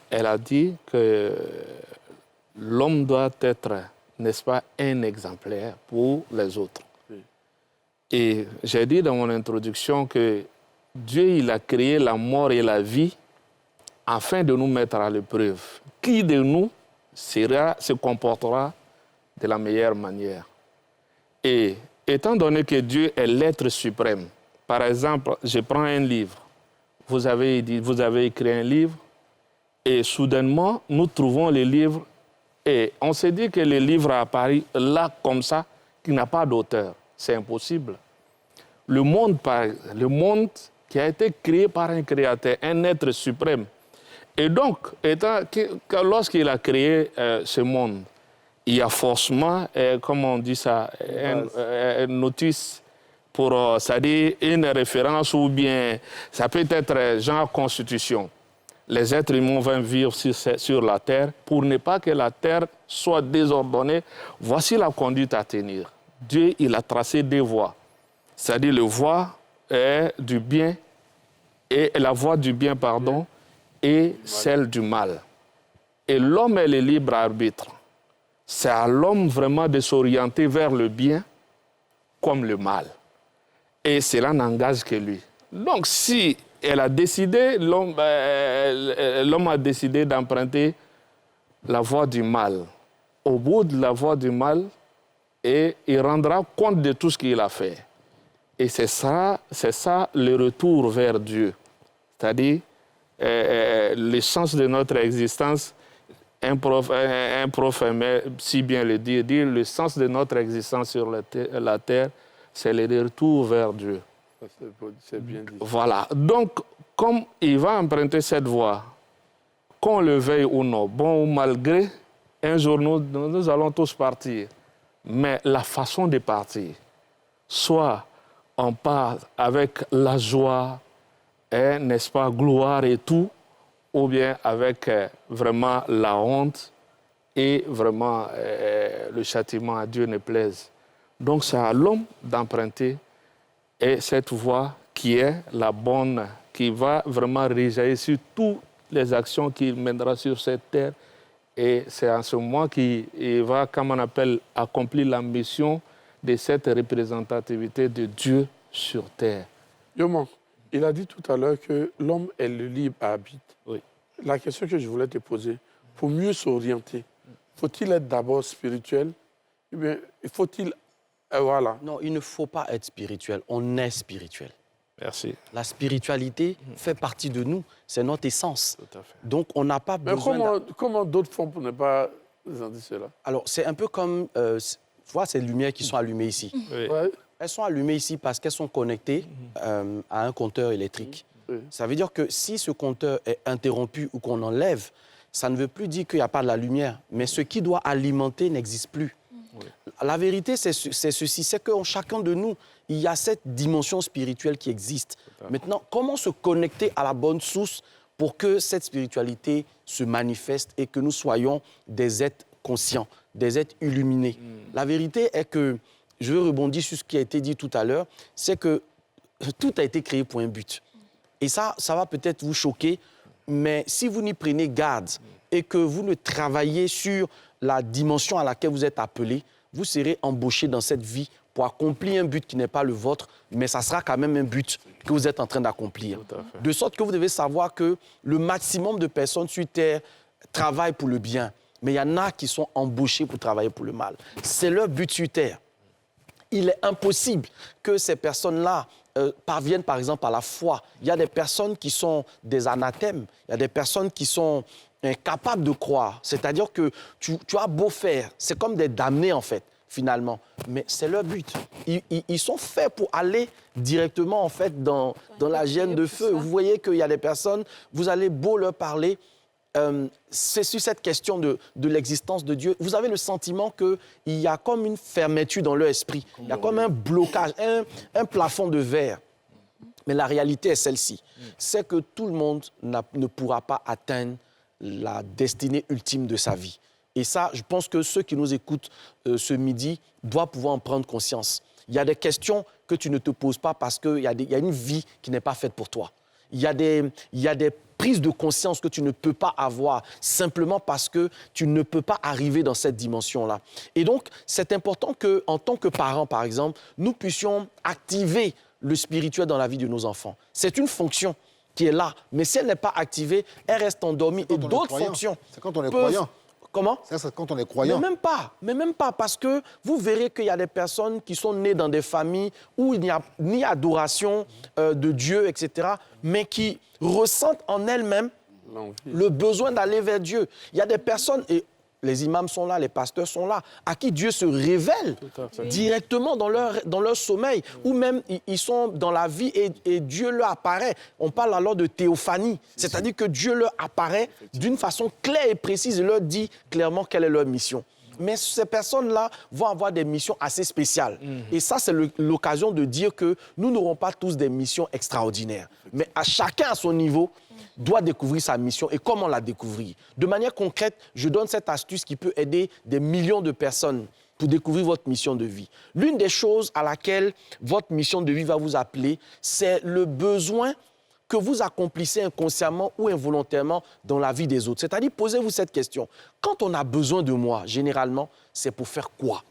elle a dit que l'homme doit être, n'est-ce pas, un exemplaire pour les autres. Oui. Et j'ai dit dans mon introduction que Dieu, il a créé la mort et la vie afin de nous mettre à l'épreuve. Qui de nous se comportera de la meilleure manière? Et étant donné que Dieu est l'être suprême, par exemple, je prends un livre. Vous avez écrit un livre et soudainement, nous trouvons le livre et on s'est dit que le livre a apparu là comme ça, qui n'a pas d'auteur. C'est impossible. Le monde qui a été créé par un créateur, un être suprême. Et donc, lorsqu'il a créé ce monde, il y a forcément, comment on dit ça, une notice pour, c'est-à-dire une référence ou bien, ça peut être genre constitution. les êtres humains vont vivre sur la terre pour ne pas que la terre soit désordonnée. Voici la conduite à tenir. Dieu, il a tracé 2 voies. C'est-à-dire la voie du bien, et la voie du bien, pardon, et celle du mal. Et l'homme est le libre arbitre. C'est à l'homme vraiment de s'orienter vers le bien comme le mal. Et cela n'engage que lui. Donc si elle a décidé, l'homme a décidé d'emprunter la voie du mal. Au bout de la voie du mal, et il rendra compte de tout ce qu'il a fait. Et c'est ça le retour vers Dieu. C'est-à-dire, le sens de notre existence, un prof aimait si bien le dire, le sens de notre existence sur la terre, c'est le retour vers Dieu. C'est bien dit. Voilà. Donc, comme il va emprunter cette voie, qu'on le veuille ou non, bon ou mal gré, un jour nous allons tous partir. Mais la façon de partir, soit on part avec la joie, n'est-ce pas, gloire et tout, ou bien avec vraiment la honte et vraiment le châtiment à Dieu ne plaise. Donc c'est à l'homme d'emprunter cette voie qui est la bonne, qui va vraiment réjaillir sur toutes les actions qu'il mènera sur cette terre. Et c'est en ce moment qu'il va, comme on appelle, accomplir la mission de cette représentativité de Dieu sur terre. Yoman, il a dit tout à l'heure que l'homme est le libre arbitre. Oui. La question que je voulais te poser, pour mieux s'orienter, faut-il être d'abord spirituel? Ou bien faut-il... voilà. Non, il ne faut pas être spirituel. On est spirituel. Merci. La spiritualité fait partie de nous. C'est notre essence. Tout à fait. Donc, on n'a pas Mais besoin... comment d'autres font pour ne pas présenter cela? Alors, c'est un peu comme... tu vois, ces lumières qui sont allumées ici. Oui. Ouais. Elles sont allumées ici parce qu'elles sont connectées à un compteur électrique. Oui. Ça veut dire que si ce compteur est interrompu ou qu'on enlève, ça ne veut plus dire qu'il n'y a pas de la lumière. Mais ce qui doit alimenter n'existe plus. Oui. La vérité, c'est ceci, c'est qu'en chacun de nous, il y a cette dimension spirituelle qui existe. Maintenant, comment se connecter à la bonne source pour que cette spiritualité se manifeste et que nous soyons des êtres conscients, des êtres illuminés? La vérité est que, je veux rebondir sur ce qui a été dit tout à l'heure, c'est que tout a été créé pour un but. Et ça va peut-être vous choquer, mais si vous n'y prenez garde et que vous ne travaillez sur la dimension à laquelle vous êtes appelé, vous serez embauché dans cette vie pour accomplir un but qui n'est pas le vôtre, mais ça sera quand même un but que vous êtes en train d'accomplir. De sorte que vous devez savoir que le maximum de personnes sur Terre travaillent pour le bien, mais il y en a qui sont embauchés pour travailler pour le mal. C'est leur but sur Terre. Il est impossible que ces personnes-là parviennent, par exemple, à la foi. Il y a des personnes qui sont des anathèmes, il y a des personnes qui sont incapables de croire. C'est-à-dire que tu as beau faire, c'est comme des damnés, en fait, finalement. Mais c'est leur but. Ils sont faits pour aller directement, en fait, dans la gêne de feu. Vous voyez qu'il y a des personnes, vous allez beau leur parler, c'est sur cette question de l'existence de Dieu. Vous avez le sentiment qu'il y a comme une fermeture dans leur esprit. Il y a comme un blocage, un plafond de verre. Mais la réalité est celle-ci. C'est que tout le monde ne pourra pas atteindre la destinée ultime de sa vie. Et ça, je pense que ceux qui nous écoutent ce midi doivent pouvoir en prendre conscience. Il y a des questions que tu ne te poses pas parce qu'il y a une vie qui n'est pas faite pour toi. Il y a des prises de conscience que tu ne peux pas avoir simplement parce que tu ne peux pas arriver dans cette dimension-là. Et donc, c'est important qu'en tant que parents, par exemple, nous puissions activer le spirituel dans la vie de nos enfants. C'est une fonction qui est là, mais si elle n'est pas activée, elle reste endormie. Et d'autres fonctions... C'est quand on est croyant. Comment? C'est quand on est croyant. Mais même pas, parce que vous verrez qu'il y a des personnes qui sont nées dans des familles où il n'y a ni adoration de Dieu, etc., mais qui ressentent en elles-mêmes le besoin d'aller vers Dieu. Il y a des personnes, et les imams sont là, les pasteurs sont là, à qui Dieu se révèle directement dans leur sommeil, ou même ils sont dans la vie et Dieu leur apparaît. On parle alors de théophanie, c'est-à-dire que Dieu leur apparaît d'une façon claire et précise et leur dit clairement quelle est leur mission. Mais ces personnes-là vont avoir des missions assez spéciales. Et ça, c'est l'occasion de dire que nous n'aurons pas tous des missions extraordinaires. Mais chacun à son niveau doit découvrir sa mission et comment la découvrir. De manière concrète, je donne cette astuce qui peut aider des millions de personnes pour découvrir votre mission de vie. L'une des choses à laquelle votre mission de vie va vous appeler, c'est le besoin que vous accomplissez inconsciemment ou involontairement dans la vie des autres. C'est-à-dire, posez-vous cette question. Quand on a besoin de moi, généralement, c'est pour faire quoi?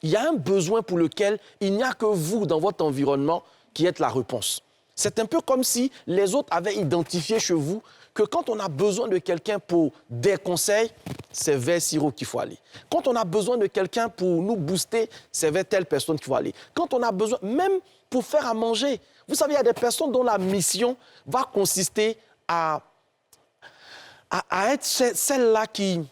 Il y a un besoin pour lequel il n'y a que vous, dans votre environnement, qui êtes la réponse. C'est un peu comme si les autres avaient identifié chez vous que quand on a besoin de quelqu'un pour des conseils, c'est vers Siro qu'il faut aller. Quand on a besoin de quelqu'un pour nous booster, c'est vers telle personne qu'il faut aller. Quand on a besoin, même pour faire à manger, vous savez, il y a des personnes dont la mission va consister à être celle-là qui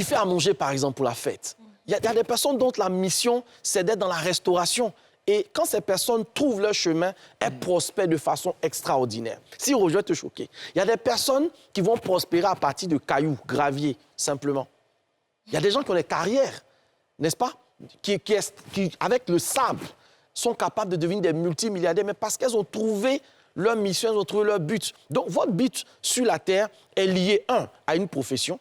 fait à manger, par exemple, pour la fête. Il y a des personnes dont la mission, c'est d'être dans la restauration. Et quand ces personnes trouvent leur chemin, elles prospèrent de façon extraordinaire. Si je vais te choquer, il y a des personnes qui vont prospérer à partir de cailloux, graviers, simplement. Il y a des gens qui ont des carrières, n'est-ce pas, qui, avec le sable, sont capables de devenir des multimilliardaires, mais parce qu'elles ont trouvé leur mission, elles ont trouvé leur but. Donc, votre but sur la Terre est lié, 1, à une profession,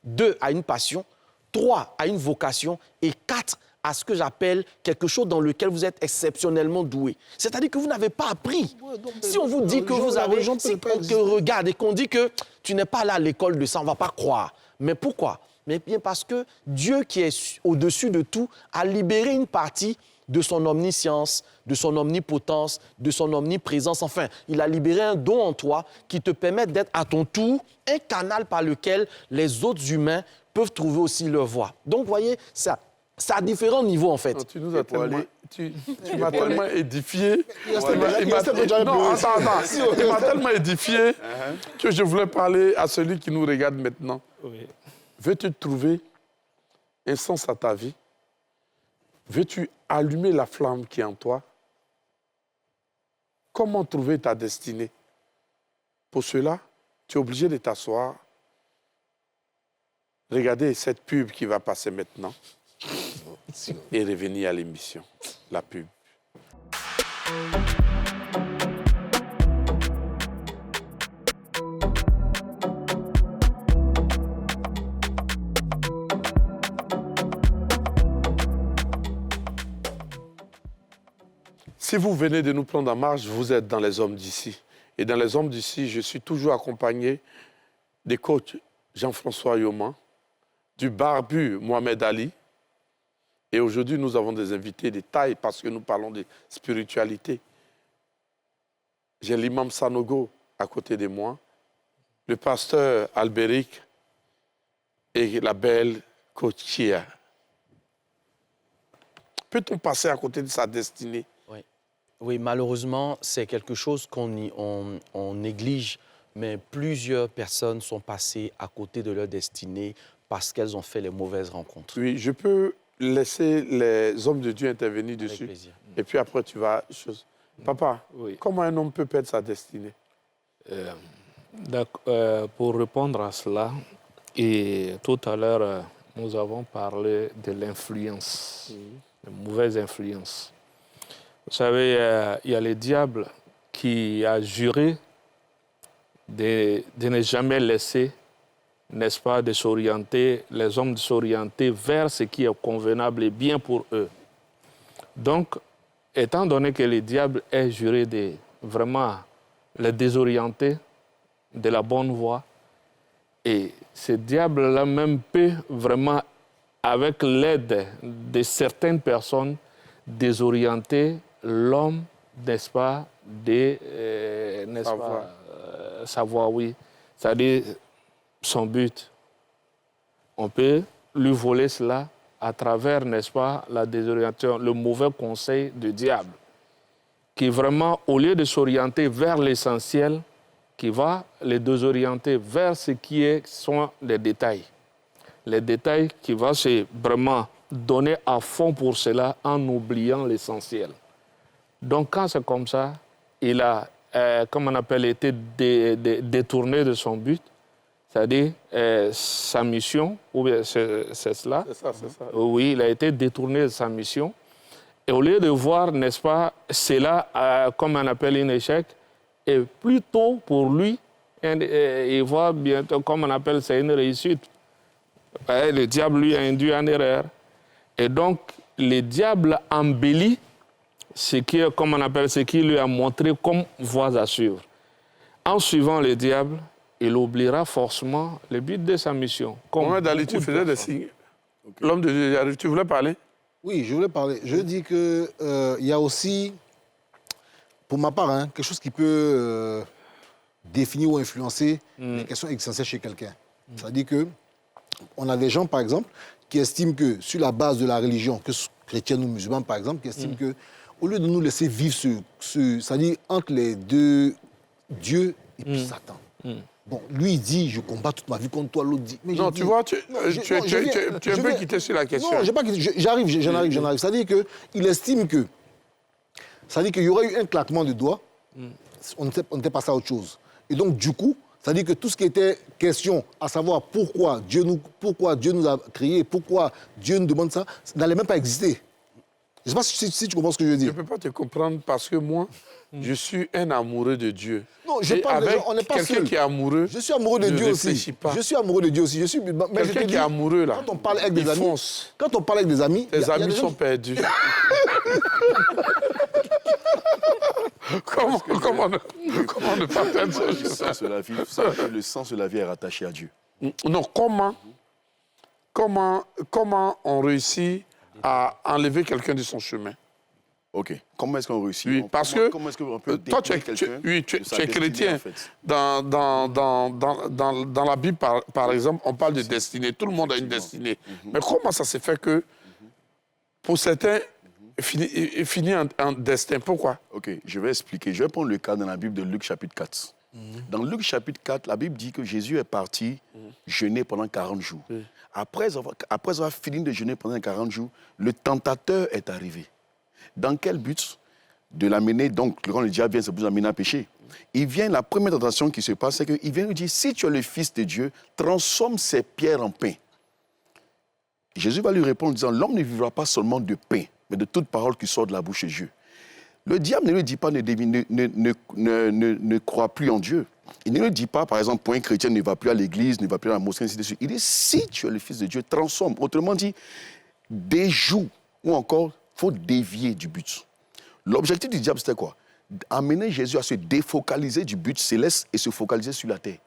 2, à une passion, 3, à une vocation, et 4, à ce que j'appelle quelque chose dans lequel vous êtes exceptionnellement doué. C'est-à-dire que vous n'avez pas appris. Si on vous dit que vous avez... Si on te regarde et qu'on dit que tu n'es pas allé à l'école de ça, on ne va pas croire. Mais pourquoi? Mais bien parce que Dieu, qui est au-dessus de tout, a libéré une partie de son omniscience, de son omnipotence, de son omniprésence. Enfin, il a libéré un don en toi qui te permet d'être à ton tour un canal par lequel les autres humains peuvent trouver aussi leur voie. Donc, vous voyez, ça... C'est à différents niveaux, en fait. Non, tu nous as tellement... Tu m'as tellement édifié. Il m'a tellement édifié que je voulais parler à celui qui nous regarde maintenant. Oui. Veux-tu trouver un sens à ta vie? Veux-tu allumer la flamme qui est en toi? Comment trouver ta destinée? Pour cela, tu es obligé de t'asseoir. Regardez cette pub qui va passer maintenant. Et revenir à l'émission, la pub. Si vous venez de nous prendre en marche, vous êtes dans les hommes d'ici. Et dans les hommes d'ici, je suis toujours accompagné des coachs Jean-François Yoman, du barbu Mohamed Ali. Et aujourd'hui, nous avons des invités de taille parce que nous parlons de spiritualité. J'ai l'imam Sanogo à côté de moi, le pasteur Albéric et la belle coach Chia. Peut-on passer à côté de sa destinée? Oui, malheureusement, c'est quelque chose qu'on néglige, mais plusieurs personnes sont passées à côté de leur destinée parce qu'elles ont fait les mauvaises rencontres. Oui, je peux laisser les hommes de Dieu intervenir dessus. Avec plaisir. Et puis après, tu vas... Papa, Oui. comment un homme peut perdre sa destinée? Pour répondre à cela, et tout à l'heure, nous avons parlé de l'influence, de mauvaise influence. Vous savez, il y a le diable qui a juré de ne jamais laisser, n'est-ce pas, de s'orienter, les hommes de s'orienter vers ce qui est convenable et bien pour eux. Donc, étant donné que le diable est juré de vraiment les désorienter de la bonne voie, et ce diable-là même peut vraiment, avec l'aide de certaines personnes, désorienter l'homme, n'est-ce pas, de savoir, oui, c'est-à-dire son but. On peut lui voler cela à travers, n'est-ce pas, la désorientation, le mauvais conseil du diable, qui vraiment, au lieu de s'orienter vers l'essentiel, qui va les désorienter vers ce qui sont les détails. Les détails qui vont se vraiment donner à fond pour cela en oubliant l'essentiel. Donc, quand c'est comme ça, il a, comme on appelle, été détourné de son but. c'est-à-dire sa mission, ou bien c'est cela. C'est ça. Oui, il a été détourné de sa mission. Et au lieu de voir, n'est-ce pas, cela comme on appelle un échec, et plutôt pour lui, il voit bientôt comme on appelle c'est une réussite. Le diable lui a induit en erreur. Et donc, le diable embellit ce qui, comme on appelle, ce qui lui a montré comme voie à suivre. En suivant le diable, il oubliera forcément le but de sa mission. Mohamed Ali, tu faisais des signes. Okay. L'homme de Dieu, tu voulais parler? Oui, je voulais parler. Je dis qu'il y a aussi, pour ma part, quelque chose qui peut définir ou influencer les questions existentielles chez quelqu'un. C'est-à-dire qu'on a des gens, par exemple, qui estiment que, sur la base de la religion, que chrétienne ou musulmane, par exemple, qui estiment que, au lieu de nous laisser vivre c'est-à-dire entre les deux, Dieu et puis Satan. Bon, lui, il dit, je combats toute ma vie contre toi, l'autre dit... Mais non, tu vois, tu es un peu quitté sur la question. Non, je n'ai pas quitté, j'en arrive. C'est-à-dire qu'il estime que... C'est-à-dire qu'il y aurait eu un claquement de doigts, on n'était pas à autre chose. Et donc, du coup, c'est-à-dire que tout ce qui était question, à savoir pourquoi Dieu nous a créés, pourquoi Dieu nous demande ça, n'allait même pas exister. Je ne sais pas si tu comprends ce que je veux dire. Je ne peux pas te comprendre parce que moi, je suis un amoureux de Dieu. Non, je parle avec on n'est pas quelqu'un seul. qui est amoureux. Je suis amoureux de Dieu aussi. Pas. Je suis amoureux de Dieu aussi. Quelqu'un qui est amoureux, là, quand on parle avec des amis, fonce. Quand on parle avec des amis... Tes amis sont perdus. Comment ne pas perdre ça? Le sens de la vie est rattaché à Dieu. Non, comment on réussit à enlever quelqu'un de son chemin? OK. Comment est-ce qu'on réussit? Oui, parce que comment est-ce qu'on peut toi, tu es chrétien. En fait. Dans la Bible, par exemple, on parle de destinée. Tout le monde a une destinée. Mais comment ça s'est fait que, pour certains, finit en destin? Pourquoi? OK, je vais expliquer. Je vais prendre le cas dans la Bible de Luc chapitre 4. Dans Luc chapitre 4, la Bible dit que Jésus est parti jeûner pendant 40 jours. Après avoir fini de jeûner pendant 40 jours, le tentateur est arrivé. Dans quel but? De l'amener, donc, quand le diable vient, c'est pour l'amener à pécher. Il vient, la première tentation qui se passe, c'est qu'il vient lui dire, si tu es le Fils de Dieu, transforme ces pierres en pain. Jésus va lui répondre en disant, l'homme ne vivra pas seulement de pain, mais de toute parole qui sort de la bouche de Dieu. Le diable ne lui dit pas, ne crois plus en Dieu. Il ne lui dit pas, par exemple, pour un chrétien, ne va plus à l'église, ne va plus à la mosquée, ainsi de suite. Il dit, si tu es le Fils de Dieu, transforme. Autrement dit, déjoue, ou encore, il faut dévier du but. L'objectif du diable, c'était quoi? Amener Jésus à se défocaliser du but céleste et se focaliser sur la terre.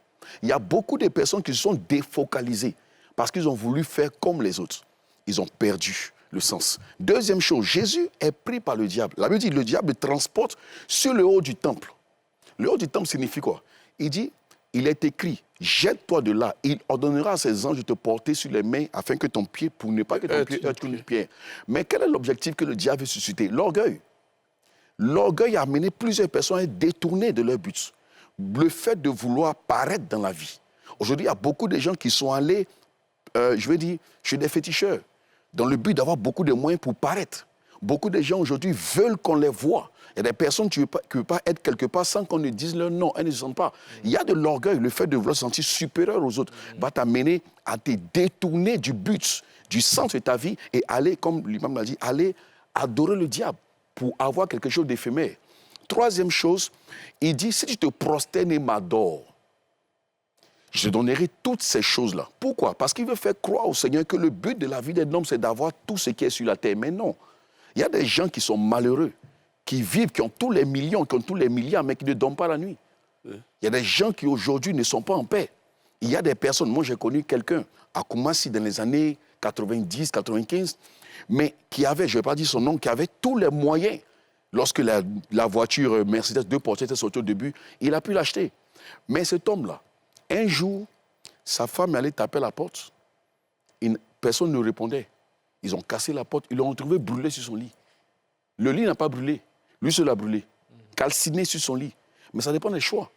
Il y a beaucoup de personnes qui se sont défocalisées parce qu'ils ont voulu faire comme les autres. Ils ont perdu le sens. Deuxième chose, Jésus est pris par le diable. La Bible dit le diable le transporte sur le haut du temple. Le haut du temple signifie quoi? Il dit, il est écrit, jette-toi de là. Il ordonnera à ses anges de te porter sur les mains afin que ton pied, pour ne pas que ton pied heurte une pierre. Mais quel est l'objectif que le diable veut susciter? L'orgueil. L'orgueil a amené plusieurs personnes à être détournées de leur but. Le fait de vouloir paraître dans la vie. Aujourd'hui, il y a beaucoup de gens qui sont allés, chez des féticheurs, dans le but d'avoir beaucoup de moyens pour paraître. Beaucoup de gens aujourd'hui veulent qu'on les voie. Il y a des personnes qui ne veulent pas être quelque part sans qu'on ne dise leur nom. Elles ne se sentent pas. Il y a de l'orgueil. Le fait de vouloir se sentir supérieur aux autres va t'amener à te détourner du but, du sens de ta vie et aller, comme l'imam l'a dit, aller adorer le diable pour avoir quelque chose d'éphémère. Troisième chose, il dit, si tu te prosternes et m'adores, je te donnerai toutes ces choses-là. Pourquoi? Parce qu'il veut faire croire au Seigneur que le but de la vie d'un homme, c'est d'avoir tout ce qui est sur la terre. Mais non. Il y a des gens qui sont malheureux, qui vivent, qui ont tous les millions, qui ont tous les milliards, mais qui ne dorment pas la nuit. Il y a des gens qui aujourd'hui ne sont pas en paix. Il y a des personnes, moi j'ai connu quelqu'un à Koumassi dans les années 90, 95, mais qui avait, je ne vais pas dire son nom, qui avait tous les moyens. Lorsque la voiture Mercedes 2 portières était sortie au début, il a pu l'acheter. Mais cet homme-là, un jour, sa femme allait taper à la porte. Personne ne répondait. Ils ont cassé la porte, ils l'ont retrouvé brûlé sur son lit. Le lit n'a pas brûlé, lui seul a brûlé. Calciné sur son lit. Mais ça dépend des choix.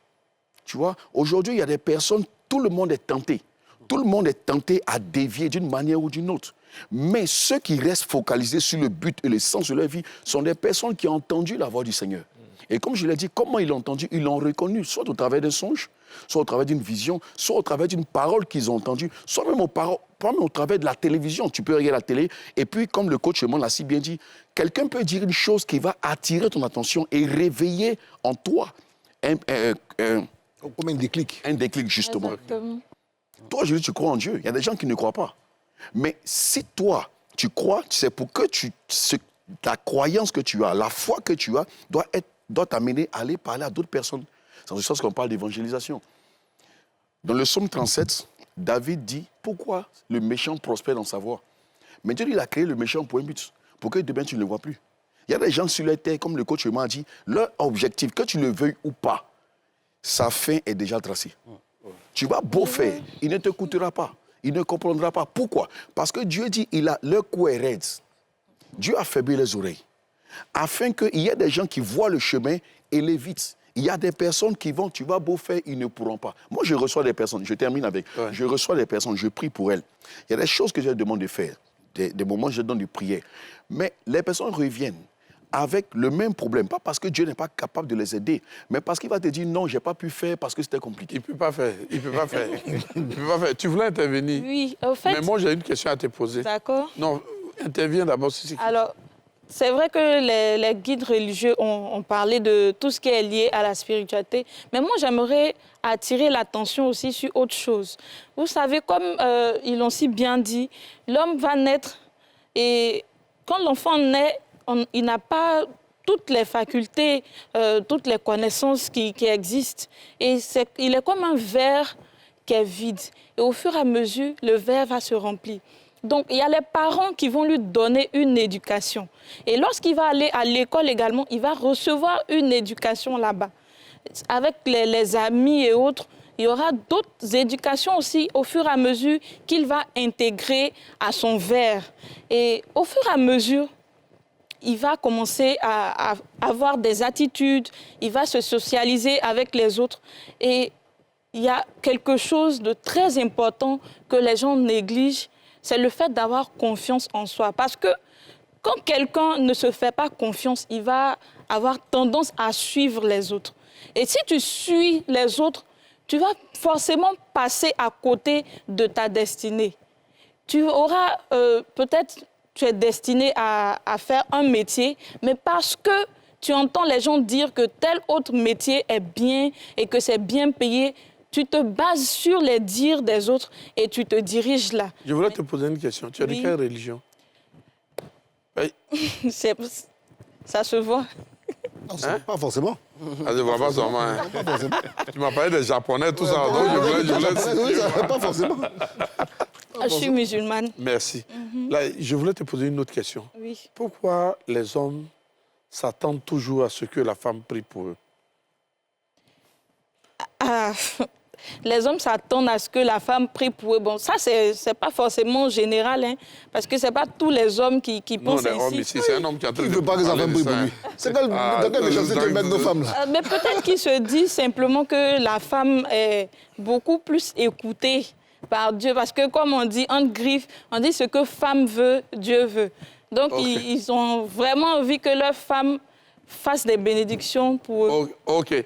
Tu vois, aujourd'hui, il y a des personnes, tout le monde est tenté. Tout le monde est tenté à dévier d'une manière ou d'une autre. Mais ceux qui restent focalisés sur le but et le sens de leur vie sont des personnes qui ont entendu la voix du Seigneur. Et comme je l'ai dit, comment ils l'ont entendu? Ils l'ont reconnu, soit au travers d'un songe, soit au travers d'une vision, soit au travers d'une parole qu'ils ont entendue, soit même au travers de la télévision. Tu peux regarder la télé, et puis, comme le coach l'a si bien dit, quelqu'un peut dire une chose qui va attirer ton attention et réveiller en toi Comme un déclic. un déclic, justement. Exactement. Toi, aujourd'hui, tu crois en Dieu. Il y a des gens qui ne croient pas. Mais si toi, tu crois, c'est pour que ta croyance que tu as, la foi que tu as, doit t'amener à aller parler à d'autres personnes. C'est en ce sens qu'on parle d'évangélisation. Dans le psaume 37, David dit pourquoi le méchant prospère dans sa voie. Mais Dieu, il a créé le méchant pour un but, pour que demain tu ne le vois plus. Il y a des gens sur la terre, comme le coach m'a dit, leur objectif, que tu le veuilles ou pas, sa fin est déjà tracée. Tu vas beau faire, il ne te coûtera pas, il ne comprendra pas. Pourquoi? Parce que Dieu dit, leur cou est raide. Dieu a affaibli les oreilles, afin qu'il y ait des gens qui voient le chemin et l'évitent. Il y a des personnes qui vont, tu vas beau faire, ils ne pourront pas. Moi, je reçois des personnes, je termine avec, je reçois des personnes, je prie pour elles. Il y a des choses que je leur demande de faire, des moments où je donne des prières. Mais les personnes reviennent avec le même problème, pas parce que Dieu n'est pas capable de les aider, mais parce qu'il va te dire non, je n'ai pas pu faire parce que c'était compliqué. Il ne peut pas faire. Il ne peut pas faire. Il peut pas faire. Tu voulais intervenir? Oui, au fait... Mais moi, j'ai une question à te poser. D'accord. Non, interviens d'abord. Alors, c'est vrai que les guides religieux ont parlé de tout ce qui est lié à la spiritualité, mais moi, j'aimerais attirer l'attention aussi sur autre chose. Vous savez, comme ils l'ont si bien dit, l'homme va naître et quand l'enfant naît, il n'a pas toutes les facultés, toutes les connaissances qui existent. Et il est comme un verre qui est vide. Et au fur et à mesure, le verre va se remplir. Donc, il y a les parents qui vont lui donner une éducation. Et lorsqu'il va aller à l'école également, il va recevoir une éducation là-bas. Avec les amis et autres, il y aura d'autres éducations aussi au fur et à mesure qu'il va intégrer à son verre. Et au fur et à mesure, il va commencer à avoir des attitudes, il va se socialiser avec les autres. Et il y a quelque chose de très important que les gens négligent, c'est le fait d'avoir confiance en soi. Parce que quand quelqu'un ne se fait pas confiance, il va avoir tendance à suivre les autres. Et si tu suis les autres, tu vas forcément passer à côté de ta destinée. Tu auras peut-être... Tu es destiné à faire un métier, mais parce que tu entends les gens dire que tel autre métier est bien et que c'est bien payé, tu te bases sur les dires des autres et tu te diriges là. Je voulais te poser une question. Tu es de quelle religion? Oui. Ça se voit. Non, pas forcément. Ça se voit pas seulement. Hein. Pas forcément. Tu m'as parlé des Japonais, tout ça. Donc Pas forcément. Je suis musulmane. Merci. Là, je voulais te poser une autre question. Oui. Pourquoi les hommes s'attendent toujours à ce que la femme prie pour eux? Les hommes s'attendent à ce que la femme prie pour eux. Bon, ça, c'est pas forcément général, hein, parce que c'est pas tous les hommes qui pensent ainsi. Non, les hommes ici, c'est un homme qui a Il ne veut pas que sa femme prie pour lui. C'est dans quelle méchanceté mettre nos femmes là? Mais peut-être qu'il se dit simplement que la femme est beaucoup plus écoutée par Dieu. Parce que, comme on dit, entre griffes, on dit ce que femme veut, Dieu veut. Donc, ils ont vraiment envie que leur femme fasse des bénédictions pour eux. OK.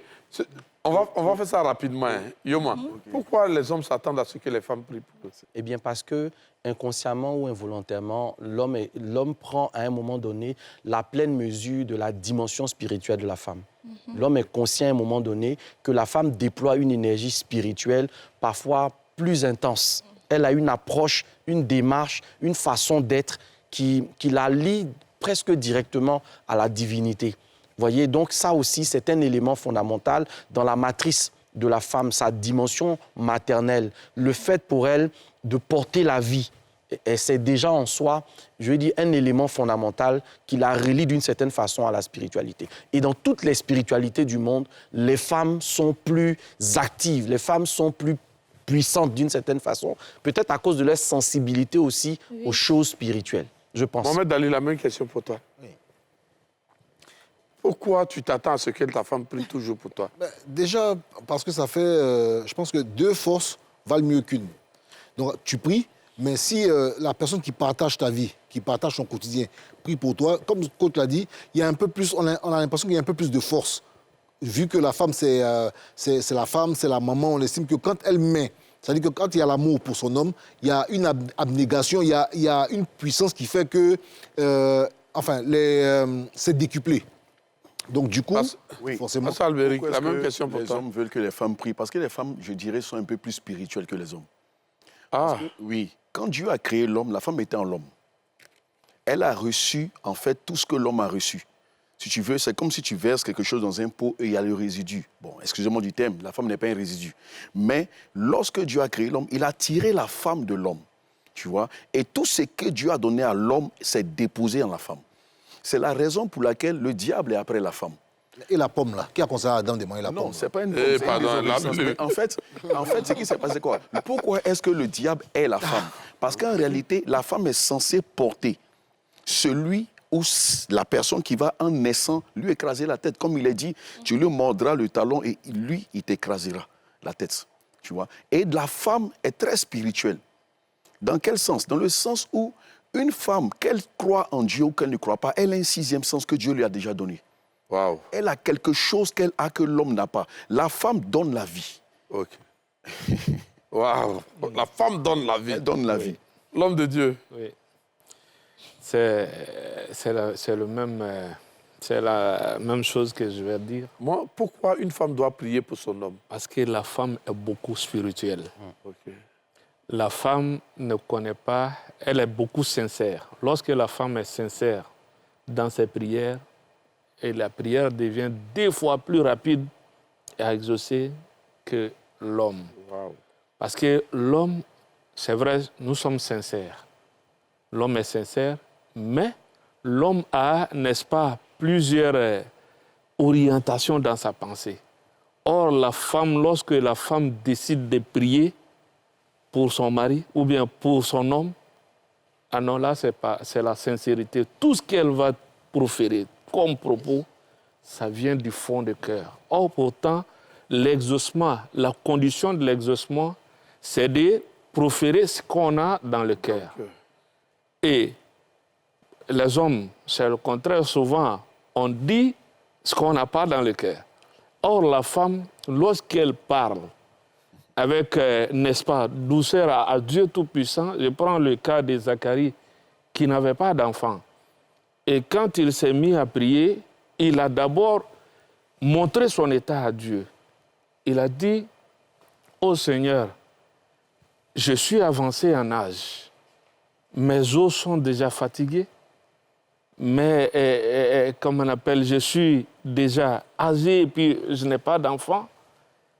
On va faire ça rapidement. Hein. Yoma, pourquoi les hommes s'attendent à ce que les femmes prient pour eux? Eh bien, parce que inconsciemment ou involontairement, l'homme prend à un moment donné la pleine mesure de la dimension spirituelle de la femme. L'homme est conscient à un moment donné que la femme déploie une énergie spirituelle parfois plus intense. Elle a une approche, une démarche, une façon d'être qui la lie presque directement à la divinité. Vous voyez, donc ça aussi, c'est un élément fondamental dans la matrice de la femme, sa dimension maternelle, le fait pour elle de porter la vie. Et c'est déjà en soi, je veux dire, un élément fondamental qui la relie d'une certaine façon à la spiritualité. Et dans toutes les spiritualités du monde, les femmes sont plus actives, les femmes sont plus puissantes d'une certaine façon, peut-être à cause de leur sensibilité aussi aux choses spirituelles, je pense. Mohamed Dali, la même question pour toi. Oui. Pourquoi tu t'attends à ce que ta femme prie toujours pour toi? Déjà, parce que ça fait... je pense que 2 forces valent mieux qu'une. Donc, tu pries, mais si la personne qui partage ta vie, qui partage son quotidien, prie pour toi, comme le coach l'a dit, il y a un peu plus, on a l'impression qu'il y a un peu plus de force vu que la femme, c'est la femme, c'est la maman, on estime que quand elle met, c'est-à-dire que quand il y a l'amour pour son homme, il y a une abnégation, il y a une puissance qui fait que, c'est décuplé. Donc du coup, forcément... Pasteur Albéric, Pourquoi la est-ce même que question pour les toi. hommes veulent que les femmes prient? Parce que les femmes, je dirais, sont un peu plus spirituelles que les hommes. Ah, Oui, quand Dieu a créé l'homme, la femme était en l'homme. Elle a reçu, en fait, tout ce que l'homme a reçu. Si tu veux, c'est comme si tu verses quelque chose dans un pot et il y a le résidu. Bon, excusez-moi du terme, la femme n'est pas un résidu. Mais lorsque Dieu a créé l'homme, il a tiré la femme de l'homme, tu vois. Et tout ce que Dieu a donné à l'homme s'est déposé en la femme. C'est la raison pour laquelle le diable est après la femme. Et la pomme, là? Qui a conseillé à Adam de manger la pomme? Non, c'est pas une Eh, c'est pardon, une désobéissance. la- Mais en fait, ce qui s'est passé quoi? Pourquoi est-ce que le diable est la femme? Parce qu'en réalité, la femme est censée porter celui ou la personne qui va en naissant lui écraser la tête. Comme il est dit, tu lui mordras le talon et lui, il t'écrasera la tête. Tu vois? Et la femme est très spirituelle. Dans quel sens? Dans le sens où une femme, qu'elle croit en Dieu ou qu'elle ne croit pas, elle a un sixième sens que Dieu lui a déjà donné. waouh. Elle a quelque chose qu'elle a que l'homme n'a pas. La femme donne la vie. Ok. Waouh. La femme donne la vie. Elle donne la vie. L'homme de Dieu. Oui. C'est la même chose que je vais dire, Moi, pourquoi une femme doit prier pour son homme? parce que la femme est beaucoup spirituelle. Ok. La femme ne connaît pas, elle est beaucoup sincère. Lorsque la femme est sincère dans ses prières, et la prière devient 2 fois plus rapide à exaucer que l'homme. Waouh. Parce que l'homme, c'est vrai, nous sommes sincères. L'homme est sincère, mais l'homme a, n'est-ce pas, plusieurs orientations dans sa pensée. Or, la femme, lorsque la femme décide de prier pour son mari ou bien pour son homme, ah non, là, c'est la sincérité. Tout ce qu'elle va proférer comme propos, ça vient du fond du cœur. Or, pourtant, l'exaucement, la condition de l'exaucement, c'est de proférer ce qu'on a dans le cœur. Et les hommes, c'est le contraire. Souvent, on dit ce qu'on n'a pas dans le cœur. Or, la femme, lorsqu'elle parle avec, n'est-ce pas, douceur à Dieu Tout-Puissant, je prends le cas de Zacharie qui n'avait pas d'enfant. Et quand il s'est mis à prier, il a d'abord montré son état à Dieu. Il a dit, ô Seigneur, je suis avancé en âge. Mes os sont déjà fatigués. Mais, comme on appelle, je suis déjà âgé et puis je n'ai pas d'enfant.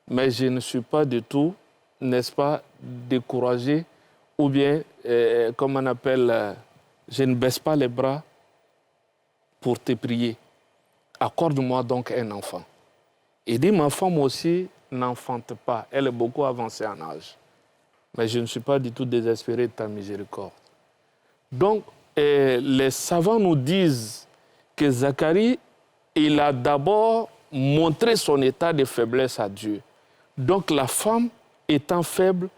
Mais je ne suis pas du tout, n'est-ce pas, découragé. Ou bien, comme on appelle, je ne baisse pas les bras pour te prier. Accorde-moi donc un enfant. Il dit, ma femme aussi n'enfante pas. Elle est beaucoup avancée en âge. Mais je ne suis pas du tout désespéré de ta miséricorde. Donc, les savants nous disent que Zacharie, il a d'abord montré son état de faiblesse à Dieu. Donc, la femme étant faible,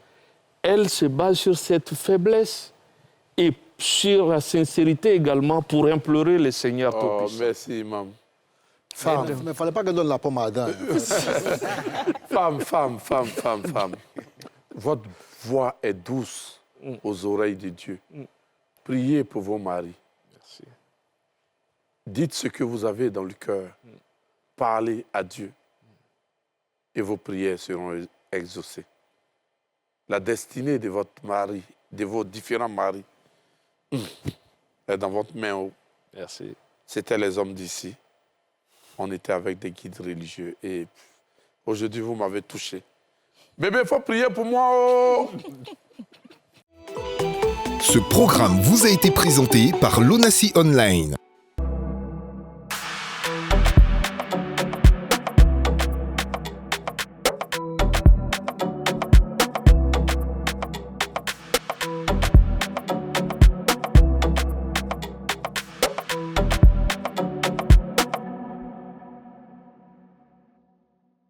elle se base sur cette faiblesse et sur la sincérité également pour implorer le Seigneur Oh, Tout-Puissant. merci, Imam. Mais il ne fallait pas qu'elle donne la pomme à Adam. Femme. Votre voix est douce aux oreilles de Dieu. Priez pour vos maris. Merci. Dites ce que vous avez dans le cœur. Parlez à Dieu. Et vos prières seront exaucées. La destinée de votre mari, de vos différents maris, est dans votre main. Oh. Merci. C'était les hommes d'ici. On était avec des guides religieux. Et aujourd'hui, vous m'avez touché. Bébé, il faut prier pour moi. Oh. Ce programme vous a été présenté par l'ONACI Online.